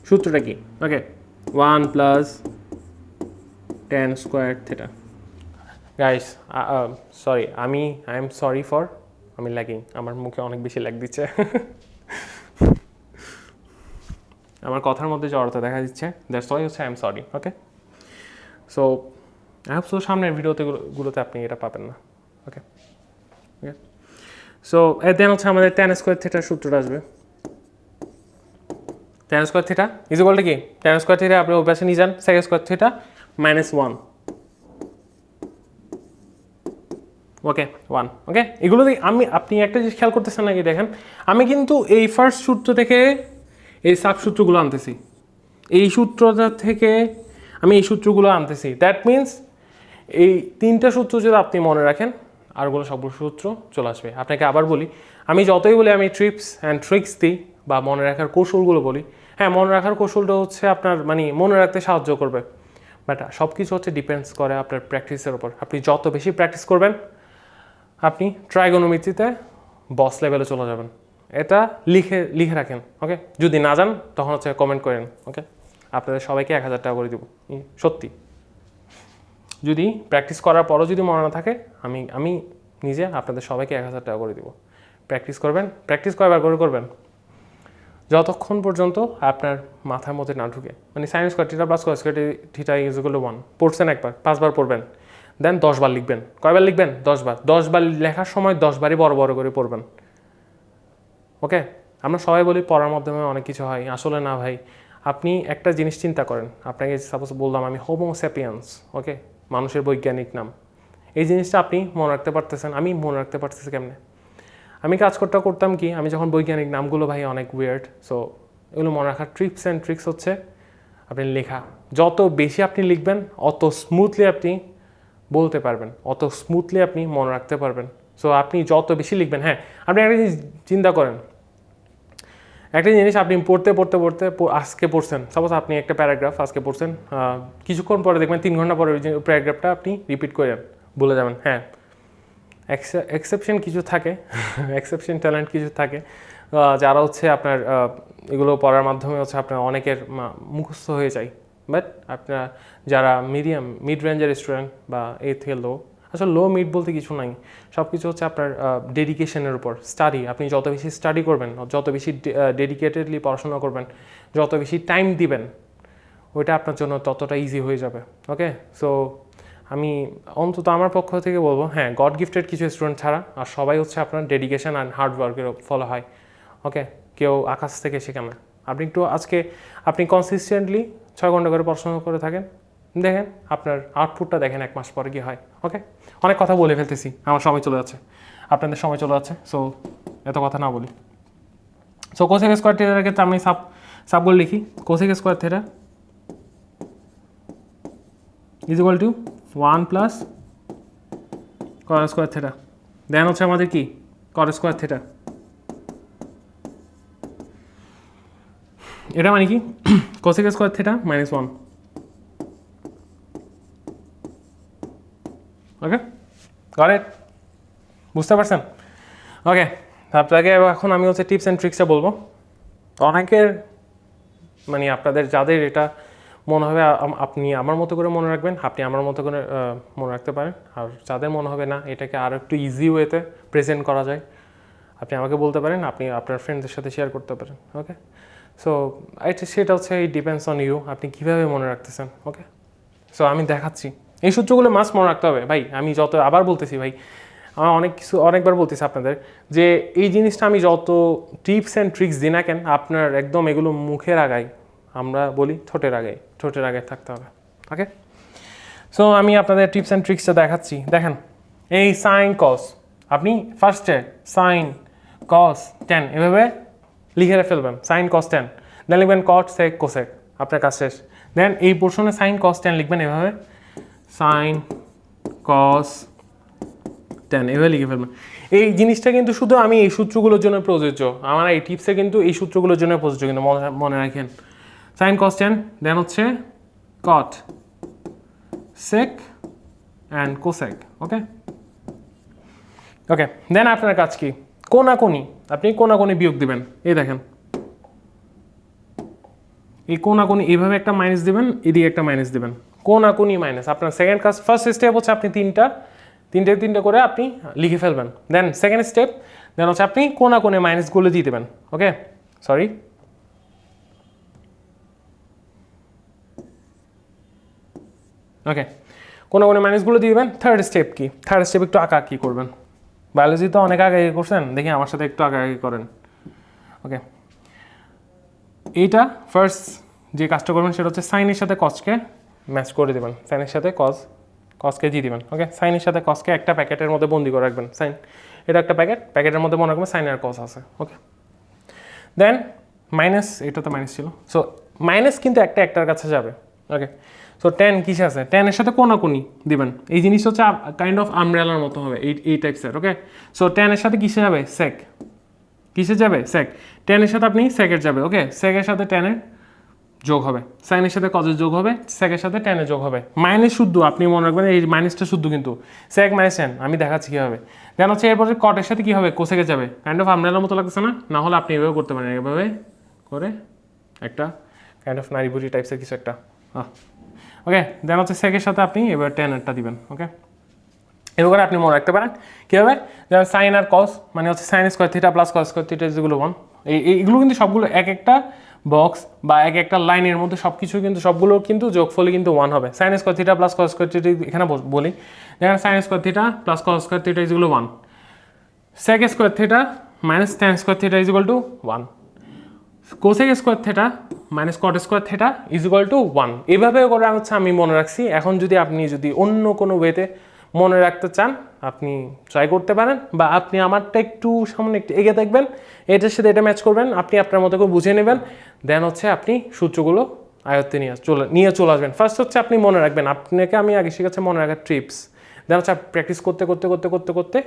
সূত্রটা কি? ওকে, 1 plus tan square theta. Guys sorry, I am sorry for আমি ল্যাগিং, আমার মুখে অনেক বেশি ল্যাগ দিচ্ছে। আমার কথার মধ্যে জড়তা দেখা দিচ্ছে, দ্যাটস ওয়াই হচ্ছে I am sorry. Okay, so I hope so সামনের ভিডিওতে আপনি এটা পাবেন না। ওকে ওকে, সো দেন হচ্ছে আমাদের tan স্কোয়ার থিটার সূত্রটা আসবে। tan square theta is equal to কি? tan স্কোয়ার থিটা আপনি ওই পাশে নিয়ে যান, sec স্কোয়ার থিটা মাইনাস 1। ওকে 1। ওকে, এগুলো আপনি একটা জিনিস খেয়াল করতেছেন নাকি দেখেন, আমি কিন্তু এই ফার্স্ট সূত্র থেকে এই সাবসূত্রগুলো আনতেছি, এই সূত্রটা থেকে আমি এই সূত্রগুলো আনতেছি। দ্যাট মিনস এই তিনটা সূত্র যদি আপনি মনে রাখেন, আরগুলো সবগুলো সূত্র চলে আসবে। আপনাকে আবার বলি, আমি যতই বলি আমি টিপস অ্যান্ড ট্রিক্স দিই বা মনে রাখার কৌশলগুলো বলি, হ্যাঁ মনে রাখার কৌশলটা হচ্ছে আপনার মানে মনে রাখতে সাহায্য করবে, বাট সব কিছু হচ্ছে ডিপেন্ডস করে আপনার প্র্যাকটিসের ওপর। আপনি যত বেশি প্র্যাকটিস করবেন, আপনি ট্রাইগোনোমেট্রিতে বস লেভেলে চলে যাবেন। এটা লিখে রাখেন। ওকে, যদি না যান তখন হচ্ছে কমেন্ট করেন। ওকে, আপনাদের সবাইকে 1000 টাকা করে দিব, সত্যি। যদি প্র্যাকটিস করার পরও যদি মনে না থাকে, আমি নিজে আপনাদের সবাইকে 1000 টাকা করে দিব। প্র্যাকটিস করবেন, প্র্যাকটিস কয়বার করে করবেন? যতক্ষণ পর্যন্ত আপনার মাথার মধ্যে না ঢুকে। মানে sign square theta plus cos square theta is equal to 1 পড়ছেন একবার, 5 বার পড়বেন, দেন 10 বার লিখবেন। কয়বার লিখবেন? 10 বার। 10 বার লেখার সময় 10 বারই বড় বড় করে পড়বেন। ওকে, আমরা সবাই বলি পড়ার মাধ্যমে অনেক কিছু হয়, আসলে না ভাই। আপনি একটা জিনিস চিন্তা করেন, আপনাকে সাপোজ বললাম আমি হোমো স্যাপিয়েন্স, ওকে, মানুষের বৈজ্ঞানিক নাম। এই জিনিসটা আপনি মনে রাখতে পারতেছেন, আমি মনে রাখতে পারতেছি কেমনে? আমি কাজ করতাম কি, আমি যখন বৈজ্ঞানিক নামগুলো ভাই অনেক উইয়ার্ড, সো এগুলো মনে রাখার টিপস অ্যান্ড ট্রিক্স হচ্ছে আপনি লেখা। যত বেশি আপনি লিখবেন, অত স্মুথলি আপনি বলতে পারবেন, অত স্মুথলি আপনি মনে রাখতে পারবেন। সো আপনি যত বেশি লিখবেন, হ্যাঁ আপনি একটা জিনিস চিন্তা করেন, একটা জিনিস আপনি পড়তে আজকে পড়ছেন, সাপোজ আপনি একটা প্যারাগ্রাফ আজকে পড়ছেন, কিছুক্ষণ পরে দেখবেন 3 ঘন্টা পরে ওই প্যারাগ্রাফটা আপনি রিপিট করেন, ভুলে যাবেন। হ্যাঁ, এক্সেপশন কিছু থাকে, এক্সেপশন ট্যালেন্ট কিছু থাকে, যারা হচ্ছে আপনার এগুলো পড়ার মাধ্যমে হচ্ছে আপনার অনেকের মুখস্থ হয়ে যায়। বাট আপনার যারা মিড রেঞ্জের স্টুডেন্ট বা এর থেকে লো, আসলে লো মিড বলতে কিছু নাই, সব কিছু হচ্ছে আপনার ডেডিকেশনের উপর। স্টাডি, আপনি যত বেশি স্টাডি করবেন, যত বেশি ডেডিকেটেডলি পড়াশোনা করবেন, যত বেশি টাইম দিবেন, ওইটা আপনার জন্য ততটা ইজি হয়ে যাবে। ওকে, সো আমি অন্তত আমার পক্ষ থেকে বলবো, হ্যাঁ গড গিফটেড কিছু স্টুডেন্ট ছাড়া আর সবাই হচ্ছে আপনার ডেডিকেশন অ্যান্ড হার্ডওয়ার্কের ফলো হয়। ওকে, কেউ আকাশ থেকে শেখে না। আপনি একটু আজকে আপনি কনসিস্টেন্টলি 6 ঘন্টা করে পড়াশোনা করে থাকেন, দেখেন আপনার আউটপুটটা দেখেন 1 মাস পরে কি হয়। ওকে, অনেক কথা বলে ফেলতেছি, আমার সময় চলে যাচ্ছে, আপনাদের সময় চলে যাচ্ছে, সো এত কথা না বলি। সো কোসেক স্কোয়ার থিটার ক্ষেত্রে আমি সাবগুলো লিখি। Cosec square theta is equal to 1 plus cot square theta. Then হচ্ছে আমাদের কি কট স্কোয়ার থিটা, এটা মানে কি cosec square theta minus 1। Okay, got it? বুঝতে পারছেন? ওকে, আপনাকে এখন আমি হচ্ছে টিপস অ্যান্ড ট্রিক্সটা বলবো। অনেকের মানে আপনাদের যাদের এটা মনে হবে আপনি আমার মতো করে মনে রাখবেন, আপনি আমার মতো করে মনে রাখতে পারেন। আর যাদের মনে হবে না এটাকে আরও একটু ইজি ওয়েতে প্রেজেন্ট করা যায়, আপনি আমাকে বলতে পারেন, আপনি আপনার ফ্রেন্ডদের সাথে শেয়ার করতে পারেন। ওকে, সো সেটা হচ্ছে এই ডিপেন্ডস অন ইউ, আপনি কীভাবে মনে রাখতেছেন। ওকে, সো আমি দেখাচ্ছি এই সূত্রগুলো মাস্ট মনে রাখতে হবে ভাই। আমি আবার বলতেছি ভাই, আমি অনেকবার বলতেছি আপনাদের যে এই জিনিসটা আমি যত টিপস অ্যান্ড ট্রিক্স দিই না কেন আপনার একদম এগুলো মুখের আগায়, আমরা বলি ঠোঁটের আগায় থাকতে হবে। ওকে, সো আমি আপনাদের টিপস অ্যান্ড ট্রিক্সটা দেখাচ্ছি। দেখেন এই সাইন কস, আপনি ফার্স্টে সাইন কস টেন এভাবে লিখে ফেলবেন, সাইন কস টেন, দেন লিখবেন কট সেক কোসেক, আপনার কাজ শেষ। দেন এই পোর্শনে সাইন কস টেন লিখবেন এভাবে, সাইন কস টেন এভাবে লিখে ফেলবেন। এই জিনিসটা কিন্তু শুধু আমি এই সূত্রগুলোর জন্য প্রযোজ্য, আমার এই টিপসে কিন্তু এই সূত্রগুলোর জন্য প্রযোজ্য, কিন্তু মনে রাখেন সাইন কস টেন, দেন হচ্ছে কট সেক অ্যান্ড কোসেক। ওকে ওকে, দেন আপনার কাজ কি, কোনাকুনি, আপনি কোনাকুনি বিয়োগ দিবেন। এই দেখেন এই কোনাকুনি এইভাবে একটা মাইনাস দিবেন, এদিকে একটা মাইনাস দিবেন, কোনাকুনি মাইনাস। আপনার সেকেন্ড কাজ, ফার্স্ট স্টেপ হচ্ছে আপনি তিনটে করে আপনি লিখে ফেলবেন। দেন সেকেন্ড স্টেপ, দেন হচ্ছে আপনি কোনাকুনি মাইনাসগুলো দিয়ে দেবেন। ওকে সরি, ওকে কোনাকুনি মাইনাসগুলো দিয়ে দেবেন। থার্ড স্টেপ কি, থার্ড স্টেপ একটু আঁকাআঁকি করবেন। বায়োলজি তো অনেক আগে করছেন, দেখি আমার সাথে একটু আঁকাআঁকি করেন। ওকে, এইটা ফার্স্ট যে কাজটা করবেন সেটা হচ্ছে সাইনের সাথে কসকে ম্যাচ করে দেবেন, সাইনের সাথে কসকে দিয়ে দিবেন। ওকে, সাইনের সাথে কসকে একটা প্যাকেটের মধ্যে বন্দি করে রাখবেন। সাইন এটা একটা প্যাকেটের মধ্যে মনে রাখবেন সাইন আর কস আছে। ওকে, দেন মাইনাস, এটা তো মাইনাস ছিল, সো মাইনাস কিন্তু একটার কাছে যাবে। ওকে, সো টেন কিসে আছে, টেনের সাথে কোনাকুনি দিবেন। এই জিনিস হচ্ছে কাইন্ড অফ আমব্রেলার মতো হবে, এই টাইপসের। ওকে, সো টেনের সাথে কিসে যাবে, সেক, কিসে যাবে সেক, টেনের সাথে আপনি সেকের যাবে। ওকে, সেকের সাথে টেনের যোগ হবে, সাইনের সাথে কজের যোগ হবে, সেকের সাথে টেনের যোগ হবে। মাইনাস শুদ্ধ, আপনি মনে রাখবেন এই মাইনাসটা শুদ্ধ কিন্তু, সেক মাইনাস টেন আমি দেখাচ্ছি কীভাবে। দেন হচ্ছে এরপরে কটের সাথে কী হবে, কোসেকে যাবে। কাইন্ড অফ আমব্রেলার মতো লাগছে না, না হলে আপনি এভাবে করতে পারেন, এভাবে করে একটা কাইন্ড অফ নারীবুড়ি টাইপসের কিছু একটা। ওকে, দেন হচ্ছে সেকের সাথে আপনি এবার টেনেরটা দিবেন। ওকে, এরকম করে আপনি মনে রাখতে পারেন কীভাবে, যেমন সাইন আর কস মানে হচ্ছে sign square theta plus cos square theta যেগুলো ওয়ান, এইগুলো কিন্তু সবগুলো এক একটা বক্স বা এক একটা লাইনের মধ্যে সবগুলো কিন্তু যোগফলে কিন্তু ওয়ান হবে। Sine square theta plus cos square theta এখানে বলি, যেখানে sine square theta plus cos square theta is equal to one, sec square theta minus tan square theta is equal to one, cosec square theta minus cot square theta is equal to one. এভাবে করে হচ্ছে আমি মনে রাখছি। এখন আপনি যদি অন্য কোনো ওয়েতে মনে রাখতে চান আপনি ট্রাই করতে পারেন, বা আপনি আমারটা একটু সামনে একটু এগিয়ে দেখবেন, এটার সাথে এটা ম্যাচ করবেন, আপনি আপনার মতো করে বুঝে নেবেন। দেন হচ্ছে আপনি সূত্রগুলো আয়ত্তে নিয়ে চলে আসবেন। ফার্স্ট হচ্ছে আপনি মনে রাখবেন, আপনাকে আমি আগে শিখেছি মনে রাখার ট্রিপস। দেন হচ্ছে প্র্যাকটিস করতে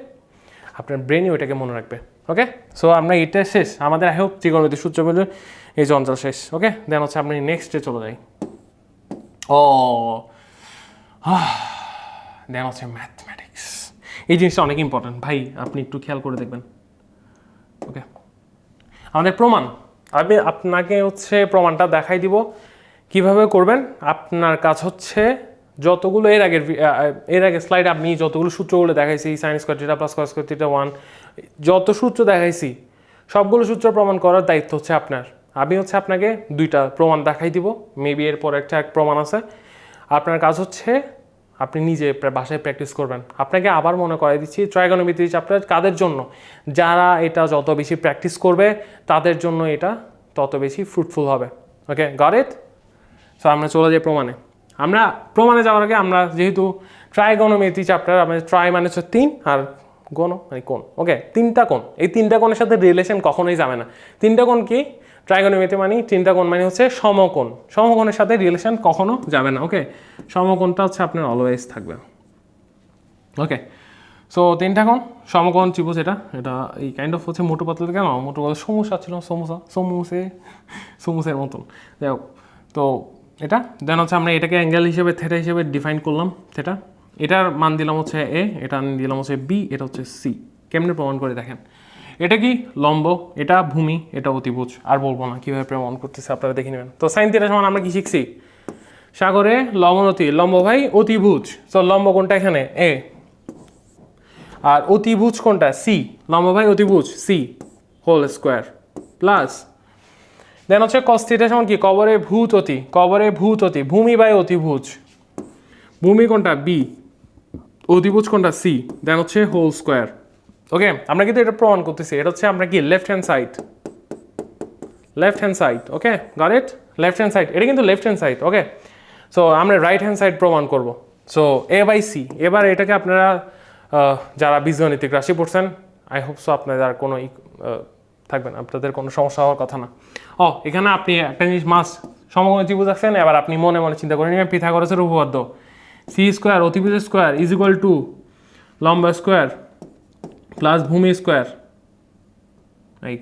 আপনার ব্রেনই ওইটাকে মনে রাখবে। ওকে, সো আমরা এটা শেষ, আমাদের আই হোপ ত্রিকোণমিতিক সূত্রগুলো এই যে অঞ্চল শেষ। ওকে, দেন হচ্ছে আপনি নেক্সটে চলে যাই। দেন হচ্ছে ম্যাথমেটিক্স, এই জিনিসটা অনেক ইম্পর্টেন্ট ভাই, আপনি একটু খেয়াল করে দেখবেন। ওকে, আমাদের প্রমাণ, আপনাকে হচ্ছে প্রমাণটা দেখাই দিব কিভাবে করবেন। আপনার কাজ হচ্ছে যতগুলো এর আগে স্লাইডে আপনি যতগুলো সূত্রগুলো দেখাইছি, sign square theta plus cos square theta one, যত সূত্র দেখাইছি সবগুলো সূত্র প্রমাণ করার দায়িত্ব হচ্ছে আপনার। আমি হচ্ছে আপনাকে দুইটা প্রমাণ দেখাই দিব, মেবি এরপর একটা প্রমাণ আছে। আপনার কাজ হচ্ছে আপনি নিজে বাসায় প্র্যাকটিস করবেন। আপনাকে আবার মনে করাই দিচ্ছি, ট্রাইগোনোমেট্রি চ্যাপ্টার কাদের জন্য, যারা এটা যত বেশি প্র্যাকটিস করবে তাদের জন্য এটা তত বেশি ফ্রুটফুল হবে। ওকে, গট ইট? সো আমরা চলে যাই প্রমাণে। আমরা প্রমাণে যাওয়ার আগে আমরা যেহেতু ট্রাইগোনোমেট্রি চ্যাপ্টার, আমাদের ট্রাই মানে হচ্ছে তিন, আর গণ মানে কোণ। ওকে, তিনটা কোণ, এই তিনটা কোণের সাথে রিলেশন কখনোই যাবে না। তিনটা কোণ কি, ট্রাইগোনোমেট্রি মানে তিনটা কোণ মানে হচ্ছে সমকোণ, সমকোণের সাথে রিলেশন কখনো যাবে না। ওকে, সমকোণটা হচ্ছে আপনার অলওয়েজ থাকবে। ওকে, সো তিনটা কোণ সমকোণ ত্রিভুজ, এটা এই কাইন্ড অফ হচ্ছে মোটো পাতলা, কেন মোটো পাতলা সমস্যা ছিল, সমুসের মতন, যাই হোক। তো এটা দেন হচ্ছে আমরা এটাকে অ্যাঙ্গেল হিসেবে থিটা হিসেবে ডিফাইন করলাম। থিটা, এটার মান দিলাম হচ্ছে এ, এটা দিলাম হচ্ছে বি, এটা হচ্ছে সি। কেমনে প্রমাণ করে দেখেন, এটা কি লম্ব, এটা ভূমি, এটা অতিভুজ। আর বলবো না কীভাবে প্রমাণ করতেছে, আপনারা দেখে নেবেন। তো সাইন থিটা সমান আমরা কি শিখছি, সাগরে লবণতি, লম্ব ভাই অতিভুজ। তো লম্ব কোনটা এখানে এ, আর অতিভুজ কোনটা সি, লম্ব ভাই অতিভুজ সি হোল স্কোয়ার প্লাস দেন হচ্ছে কস থিটা সমান কি, কবরে ভূত অতি, ভূমি বাই অতিভুজ, ভূমি কোনটা বি, অতিভুজ কোনটা সি, দেন হচ্ছে হোল স্কোয়ার। ওকে, আমরা কিন্তু এটা প্রমাণ করতেছি, এটা হচ্ছে আমরা কি লেফট হ্যান্ড সাইড, ওকে গট ইট, লেফট হ্যান্ড সাইড, এটা কিন্তু লেফট হ্যান্ড সাইড। ওকে, সো আমরা রাইট হ্যান্ড সাইড প্রমাণ করব। সো এ বাই সি, এবার এটাকে আপনারা যারা বীজগণিতিক রাশি পড়ছেন, আই হোপ সো আপনাদের আর কোনো থাকবেন, আপনাদের কোনো সমস্যা হওয়ার কথা না। এখানে আপনি একটা জিনিস সমকোণী ত্রিভুজ আছেন, এবার আপনি মনে মনে চিন্তা করে নেবেন পিথাগোরাসের উপপাদ্য, সি স্কোয়ার অতিভুজ স্কোয়ার ইজ ইকুয়াল টু লম্ব স্কোয়ার প্লাস ভূমি স্কোয়ার, এই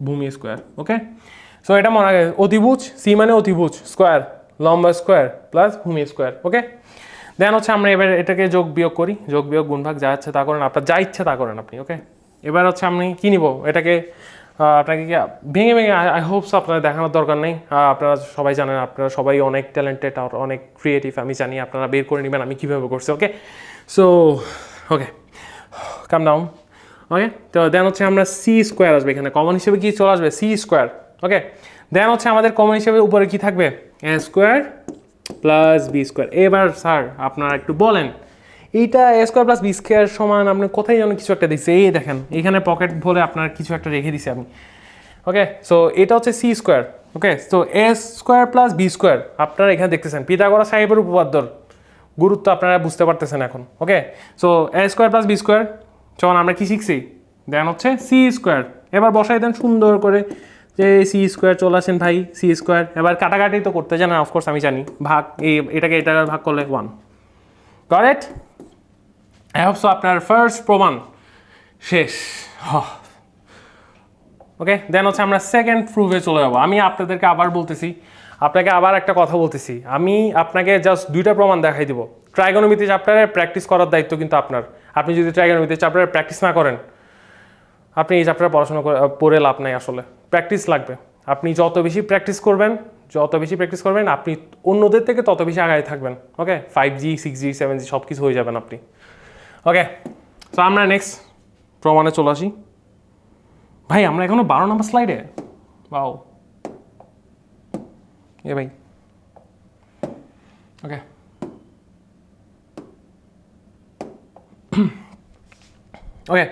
ভূমি স্কোয়ার। ওকে, সো এটা মনে রাখে, অতিভুজ সি মানে অতিভুজ, স্কোয়ার লম্ব স্কোয়ার প্লাস ভূমি স্কোয়ার। ওকে, দেন হচ্ছে আমরা এবার এটাকে যোগ বিয়োগ করি, যোগ বিয়োগ গুণভাগ যা ইচ্ছে তা করেন, আপনার যা ইচ্ছে তা করেন আপনি। ওকে, এবার হচ্ছে আমি কী নিব, এটাকে আপনাকে কি ভেঙে ভেঙে, আই হোপ সো আপনারা দেখানোর দরকার নেই, আপনারা সবাই জানেন, আপনারা সবাই অনেক ট্যালেন্টেড আর অনেক ক্রিয়েটিভ, আমি জানি, আপনারা বের করে নেবেন আমি কীভাবে করছি। ওকে, সো ওকে কাম ডাউন। ওকে, তো দেন হচ্ছে আমরা সি স্কোয়ার আসবে, এখানে কমন হিসেবে কি চলে আসবে, সি স্কোয়ার। ওকে, দেন হচ্ছে আমাদের কমন হিসেবে উপরে কি থাকবে, এ স্কোয়ার প্লাস বি স্কোয়ার। এবার স্যার আপনারা একটু বলেন, এইটা এ স্কোয়ার প্লাস বি স্কোয়ার সমান আপনি কোথায় যেন কিছু একটা দিচ্ছে, এই দেখেন এখানে পকেট ভরে আপনার কিছু একটা রেখে দিছে আমি। ওকে, সো এটা হচ্ছে সি স্কোয়ার। ওকে, সো এ স্কোয়ার প্লাস বি স্কোয়ার আপনারা এখানে দেখতেছেন, পিথাগোরাস সাহেবের উপপাদ্যর গুরুত্ব আপনারা বুঝতে পারতেছেন এখন। ওকে, সো এ স্কোয়ার প্লাস বি স্কোয়ার চলুন আমরা কি শিখছি, দেন হচ্ছে সি স্কোয়ার। এবার বসাই দেন সুন্দর করে, যে সি স্কোয়ার চলে আসেন ভাই, সি স্কোয়ার। এবার কাটাকাটি তো করতে জানেন অফকোর্স, আমি জানি, ভাগ এটাকে এটা ভাগ করলে 1, got it. I hope so আপনার ফার্স্ট প্রমাণ শেষ। ওকে, দেন হচ্ছে আমরা সেকেন্ড প্রুফে চলে যাবো। আমি আপনাদেরকে আবার বলতেছি, আপনাকে আবার একটা কথা বলতেছি, আমি আপনাকে জাস্ট 2টা প্রমাণ দেখাই দিব। ট্রাইগোনোমেট্রি চ্যাপ্টারে প্র্যাকটিস করার দায়িত্ব কিন্তু আপনার। আপনি যদি ট্রাইগোনোমেট্রি চ্যাপ্টারে প্র্যাকটিস না করেন, আপনি এই চ্যাপ্টারে পড়াশোনা পড়ে লাভ নাই, আসলে প্র্যাকটিস লাগবে। আপনি যত বেশি প্র্যাকটিস করবেন আপনি অন্যদের থেকে তত বেশি আগায় থাকবেন। ওকে, 5G 6G 7G সব কিছু হয়ে যাবেন আপনি। ওকে, তো আমরা নেক্সট প্রমাণে চলে আসি। ভাই আমরা এখনো 12 নম্বর স্লাইডে, বাও এ ভাই। ওকে, ওকে,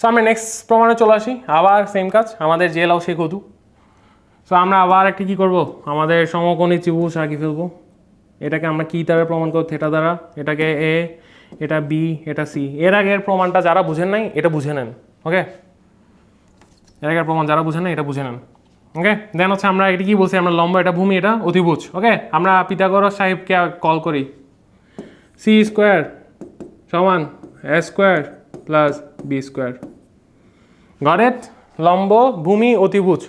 সো আমরা নেক্সট প্রমাণে চলে আসি। আবার সেম কাজ, আমাদের যে লাও সে কদু। সো আমরা আবার একটা কী করবো, আমাদের সমকোণী ত্রিভুজ আঁকি ফেলবো। এটাকে আমরা কী দ্বারা প্রমাণ করবো, থেটা দ্বারা। এটাকে এ, এটা বি, এটা সি। এর আগের প্রমাণটা যারা বুঝেন নাই এটা বুঝে নেন। ওকে, এর আগের প্রমাণ যারা বুঝেন না এটা বুঝে নেন। ওকে, দেন হচ্ছে আমরা এটা কি বলছি, আমরা লম্ব, এটা ভূমি, এটা অতিভুজ। ওকে, আমরা পিথাগোরাস সাহেবকে কল করি, সি স্কোয়ার সমান A square plus B square, got it. লম্ব, ভূমি, অতিভুজ।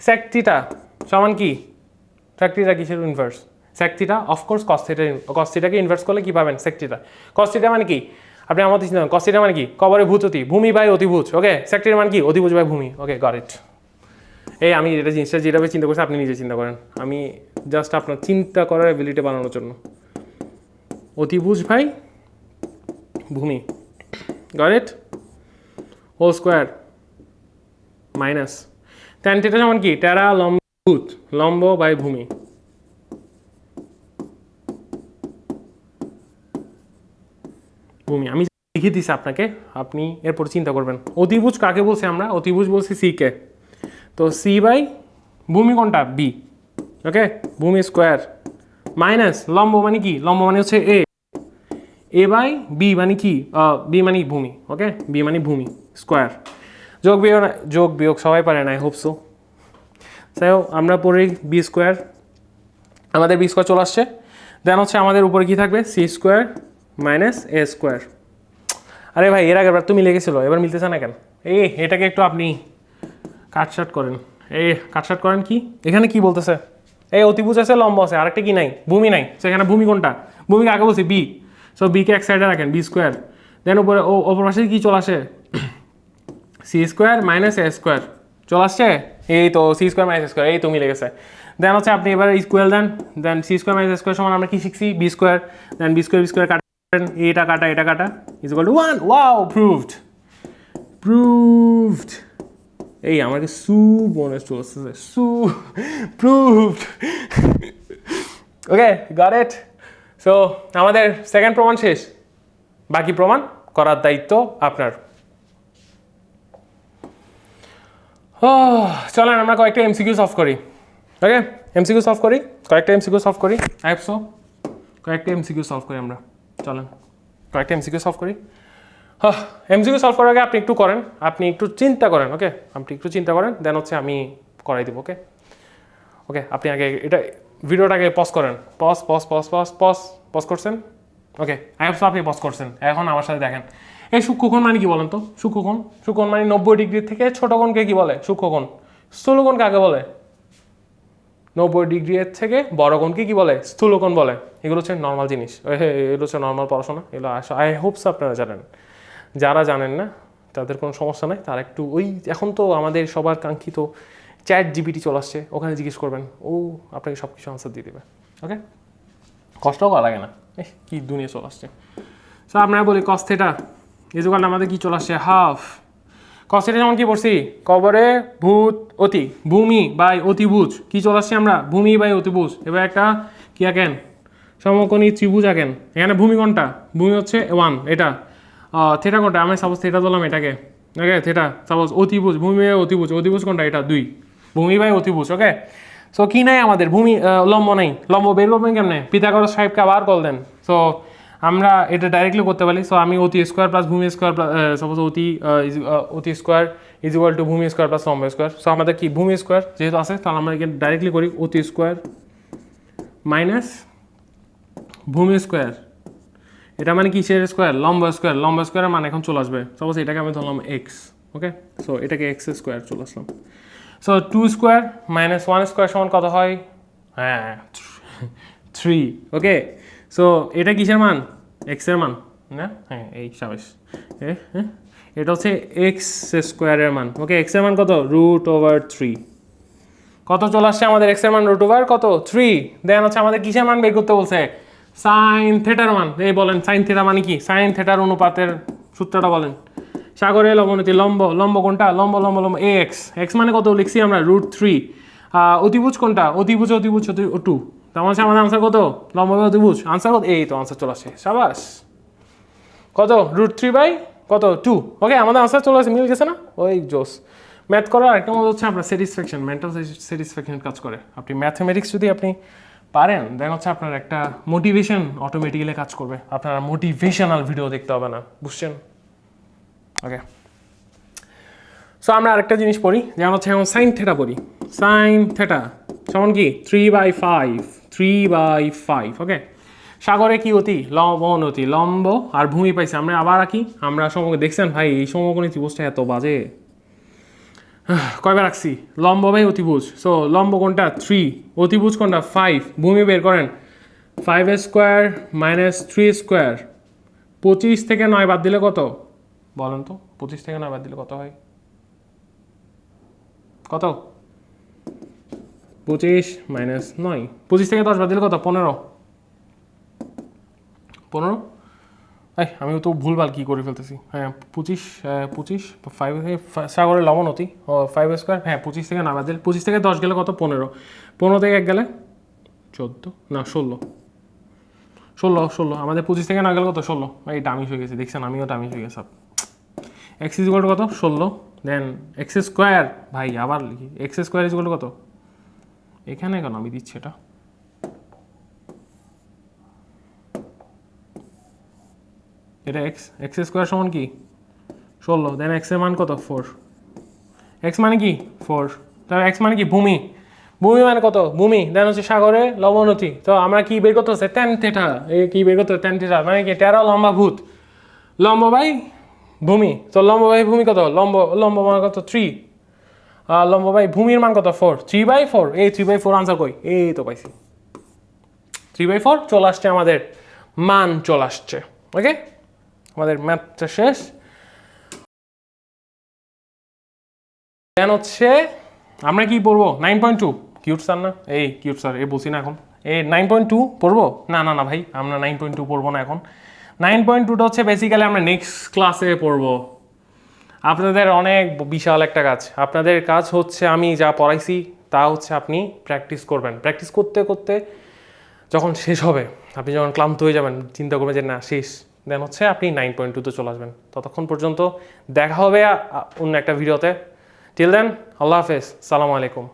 সেক থিটা সমান কি, সেক থিটা কিসের inverse, sec theta of course cos থিটাকে ইনভার্স করলে কি পাবেন, সেক থিটা। কস থিটা মানে কি, আপনি আমাদের চিন্তা করেন, কস থিটা মানে কি, কবরে ভূততি, ভূমি বাই অতিভুজ। ওকে, সেক থিটা মানে কি, অতিভুজ বাই ভূমি। ওকে, গট ইট। এই আমি এটা জিনিসটা যেভাবে চিন্তা করছি আপনি নিজে চিন্তা করেন, আমি জাস্ট আপনার চিন্তা করার অ্যাবিলিটি বানানোর জন্য। অতিভুজ ভাই ভূমি, got it, whole square minus tan theta সমান কি, টেরা লম্ব ভূত, লম্ব বাই ভূমি। ভূমি আমি লিখে দিছি আপনাকে, আপনি এরপর চিন্তা করবেন। অতিভুজ কাকে বলছি আমরা, অতিভুজ বলছি সি কে। তো সি বাই ভূমি কোনটা, বি। ওকে, ভূমি স্কোয়ার মাইনাস লম্ব মানে কি, লম্ব মানে হচ্ছে এ বাই বি মানে কি, বি মানে ভূমি। ওকে, বি মানে ভূমি স্কোয়ার। যোগ বিয়োগ সবাই পারে না, আই হোপ সো। তাই আমরা পড়ি বি স্কোয়ার, আমাদের বি স্কোয়ার চলে আসছে। দেন হচ্ছে আমাদের উপরে কি থাকবে, সি স্কোয়ার মাইনাস এ স্কোয়ার। আরে ভাই এর আগের বার তো মিলে গেছিলো, এবার মিলতেছে না কেন? এটাকে একটু আপনি কাটশাট করেন। কাটশাট করেন কি, এখানে কি বলতেছে, অতিভুজ আছে, লম্ব আছে, আরেকটা কি নাই, ভূমি নাই। সেখানে ভূমি কোনটা, ভূমিকে আগে বলছি বি। সো বিকে এক সাইডে রাখেন, বি স্কোয়ার। দেন উপরে ওপর পাশে কি চলে আসে, সি স্কোয়ার মাইনাস এ স্কোয়ার চলে আসছে। এই তো সি স্কোয়ার মাইনাস স্কোয়ার, এই তো মিলে গেছে। দেন হচ্ছে আপনি এবার ইকুয়াল দেন সি স্কোয়ার মাইনাস স্কোয়ার সমান আমরা কি শিখছি, বি স্কোয়ার। দেন বি স্কোয়ার কাটেন, এটা কাটা is equal to 1। Wow, proved. এই আমাকে বোনাস চলছে, প্রুভড। ওকে, গট ইট। সো আমাদের সেকেন্ড প্রমাণ শেষ, বাকি প্রমাণ করার দায়িত্ব আপনার। চলেন আমরা কয়েকটা এমসিকিউ সলভ করি। ওকে, এমসিকিউ সলভ করি, কয়েকটা এমসিকিউ সলভ করি। আইপসো কয়েকটা এমসিকিউ সলভ করি আমরা, চলেন কয়েকটা এমসিকিউ সলভ করি। এমসিকিউ সলভ করার আগে আপনি একটু করেন, আপনি একটু চিন্তা করেন। ওকে, আপনি একটু চিন্তা করেন, দেন হচ্ছে আমি করাই দেবো। ওকে ওকে, আপনি আগে এটা ভিডিওটাকে পজ করেন, pause pause pause pause pause pause করছেন। ওকে, আইপসো আপনি পজ করছেন। এখন আমার সাথে দেখেন, এই সূক্ষ্মকোণ মানে কি বলেন তো? সূক্ষ্মকোণ, সূক্ষ্মকোণ মানে 90 ডিগ্রি থেকে ছোট কোণকে কি বলে? সূক্ষ্মকোণ। স্থূলকোণ কাকে বলে? 90 ডিগ্রির থেকে বড় কোণকে কি বলে? স্থূলকোণ বলে। এগুলো হচ্ছে নর্মাল জিনিস, এগুলো হচ্ছে নর্মাল পড়াশোনা। এগুলো আই হোপস আপনারা জানেন। যারা জানেন না তাদের কোনো সমস্যা নেই, তারা একটু ওই এখন তো আমাদের সবার কাঙ্ক্ষিত চ্যাট জিপিটি চলে আসছে, ওখানে জিজ্ঞেস করবেন, ও আপনাকে সব কিছু আনসার দিয়ে দেবে। ওকে, কষ্টও করা লাগে না, কি দুনিয়া চলে আসছে। সো আপনারা বলি কস থিটা ইজুকাল আমাদের কি চলে আসছে? হাফ কস থিটা যেমন কি পড়ছি, কবরে ভূত অতি, ভূমি বাই অতিভুজ কি চলে আসছে আমরা? ভূমি বাই অতিভুজ। এবার একটা কি আঁকেন? সমকোণী ত্রিভুজ আঁকেন। এখানে ভূমি কোনটা? ভূমি হচ্ছে 1, এটা থিটা কোনটা? আমি সাপোজ থিটা ধরলাম এটাকে। ওকে, থিটা সাপোজ অতিভুজ, ভূমি বাই অতিভুজ, অতিভুজ কোনটা? এটা 2, ভূমি বাই অতিভুজ। ওকে, সো কি নাই আমাদের? ভূমি, লম্ব নাই। লম্ব বের করবেন কেমনে? পিথাগোরাস সাহেবকে আবার কল দেন। সো আমরা এটা ডাইরেক্টলি করতে পারি। সো আমি অতি স্কোয়ার প্লাস ভূমি স্কোয়ার সাপোজ অতি স্কোয়ার ইজ ইকুয়াল টু ভূমি স্কোয়ার প্লাস লম্ব স্কোয়ার। সো আমাদের কি ভূমি স্কোয়ার যেহেতু আছে, তাহলে আমরা এখানে ডাইরেক্টলি করি অতি স্কোয়ার মাইনাস ভূমি স্কোয়ার। এটা মানে কিসের স্কোয়ার? লম্ব স্কোয়ার। লম্ব স্কোয়ারের মানে এখন চলে আসবে, সাপোজ এটাকে আমি ধরলাম এক্স। ওকে, সো এটাকে এক্স স্কোয়ার চলে আসলাম। সো 2 স্কোয়ার মাইনাস 1 স্কোয়ার সমান কত হয়? হ্যাঁ 3। ওকে, সো এটা কিসের মান? এক্সের মান না? হ্যাঁ এই সাবাস, এটা হচ্ছে এক্স স্কোয়ারের মান। ওকে, এক্সের মান কত? √3। কত চলে আসছে আমাদের? এক্সের মান √ওভার কত? 3। দেন হচ্ছে আমাদের কিসের মান বের করতে বলছে? সাইন থিটার মান। এই বলেন সাইন থিটা মানে কি? সাইন থিটার অনুপাতের সূত্রটা বলেন। সাগরে লবণতি, লম্ব, লম্ব কোনটা? লম্ব লম্ব লম্ব এক্স, এক্স মানে কত লিখছি আমরা? √3। অতিভুজ কোনটা? অতিভুজ অতিভুজ 2। তার মানে আমাদের আনসার কত? লম্ব অতিভুজ আনসার কত? এই তো আনসার চলে আসে, সাবাস। কত? √3 বাই কত? 2। ওকে, আমাদের আনসার চলে আসে, মিল গেছে না? ওই জোস। ম্যাথ করার একটা মধ্যে হচ্ছে আপনার স্যাটিসফ্যাকশন, মেন্টাল স্যাটিসফ্যাকশন কাজ করে। আপনি ম্যাথমেটিক্স যদি আপনি পারেন, দেন হচ্ছে আপনার একটা মোটিভেশন অটোমেটিক্যালি কাজ করবে। আপনার মোটিভেশনাল ভিডিও দেখতে হবে না, বুঝছেন? ওকে, সো আমরা আরেকটা জিনিস পড়ি, যেমন হচ্ছে এখন সাইন থিটা পড়ি। সাইন থিটা সমান কি? 3/5, 3/5। ওকে, সাগরে কি অতি? লবণ অতি, লম্ব আর ভূমি পাইছে। আমরা আবার আঁকি, আমরা সমকোণ দেখছেন ভাই, এই সমকোণী ত্রিভুজটা এত বাজে। কয়বার রাখছি? লম্ব বাই অতিভুজ। সো লম্ব কোনটা? 3, অতিভুজ কোনটা? 5, ভূমি বের করেন। 5 স্কোয়ার মাইনাস 3 স্কোয়ার। 25 থেকে 9 বাদ দিলে কত? বলেন তো, 25 থেকে 9 বাদ দিলে কত হয়? কত? 25 মাইনাস 9, 25 থেকে 10 বাদ দিলে কত? 15। 15? আমি তো ভুলভাল কী করে ফেলতেছি। হ্যাঁ 25, 5 সাগরে লবণ অতি 5 স্কোয়ার। হ্যাঁ 25 থেকে 9 বাদ দিলে, 25 থেকে 10 গেলে কত? 15। 15 থেকে 1 গেলে 14, না 16। আমাদের 25 থেকে 9 গেলে কত? 16। এই ডামিশ হয়ে গেছে, দেখছেন আমিও ডামিশ হয়ে গেছি। এক্স ইজ ইকুয়াল টু কত? 16। দেন এক্স স্কোয়ার, ভাই আবার লিখি, x square is equal two কত? এখানে কেন আমি দিচ্ছি এটা? এটা এক্স স্কোয়ার সমান কি? 16। দেন এক্সের মান কত? 4। এক্স মানে কি? 4। তাহলে এক্স মানে কি? ভূমি। ভূমি মানে কত? ভূমি। দেন হচ্ছে সাগরে লবণতি। তো আমরা কি বের করতে হচ্ছে? Tan theta. এই কি বের করতে? ট্যান থিটা মানে কি? 13 লম্বা ভূত, লম্ব বাই ভূমি। তো লম্ব বাই ভূমি কত? লম্ব মান কত? 3। লম্ব বাই ভূমির মান কত? 4। 3/4। এই 3/4 আনসার কই? এই তো পাইছি, 3/4 চলে আসছে, আমাদের মান চলে আসছে। ওকে, আমাদের ম্যাথটা শেষ। দেন হচ্ছে আমরা কি পড়বো? 9.2। কিউট স্যার না? এই কিউট স্যার এই বলছি না এখন। এই 9.2 পড়বো? না না না ভাই, আমরা 9.2 পড়বো না এখন। 9.2টা হচ্ছে বেসিক্যালি আমরা নেক্সট ক্লাসে পড়বো। আপনাদের অনেক বিশাল একটা কাজ। আপনাদের কাজ হচ্ছে আমি যা পড়াইছি তা হচ্ছে আপনি প্র্যাকটিস করবেন। প্র্যাকটিস করতে করতে যখন শেষ হবে আপনি যখন ক্লান্ত হয়ে যাবেন, চিন্তা করবেন যে না শেষ, দেন হচ্ছে আপনি 9.2-তে চলে আসবেন। ততক্ষণ পর্যন্ত দেখা হবে অন্য একটা ভিডিওতে। টিল দেন, আল্লাহ হাফেজ, সালামু আলাইকুম।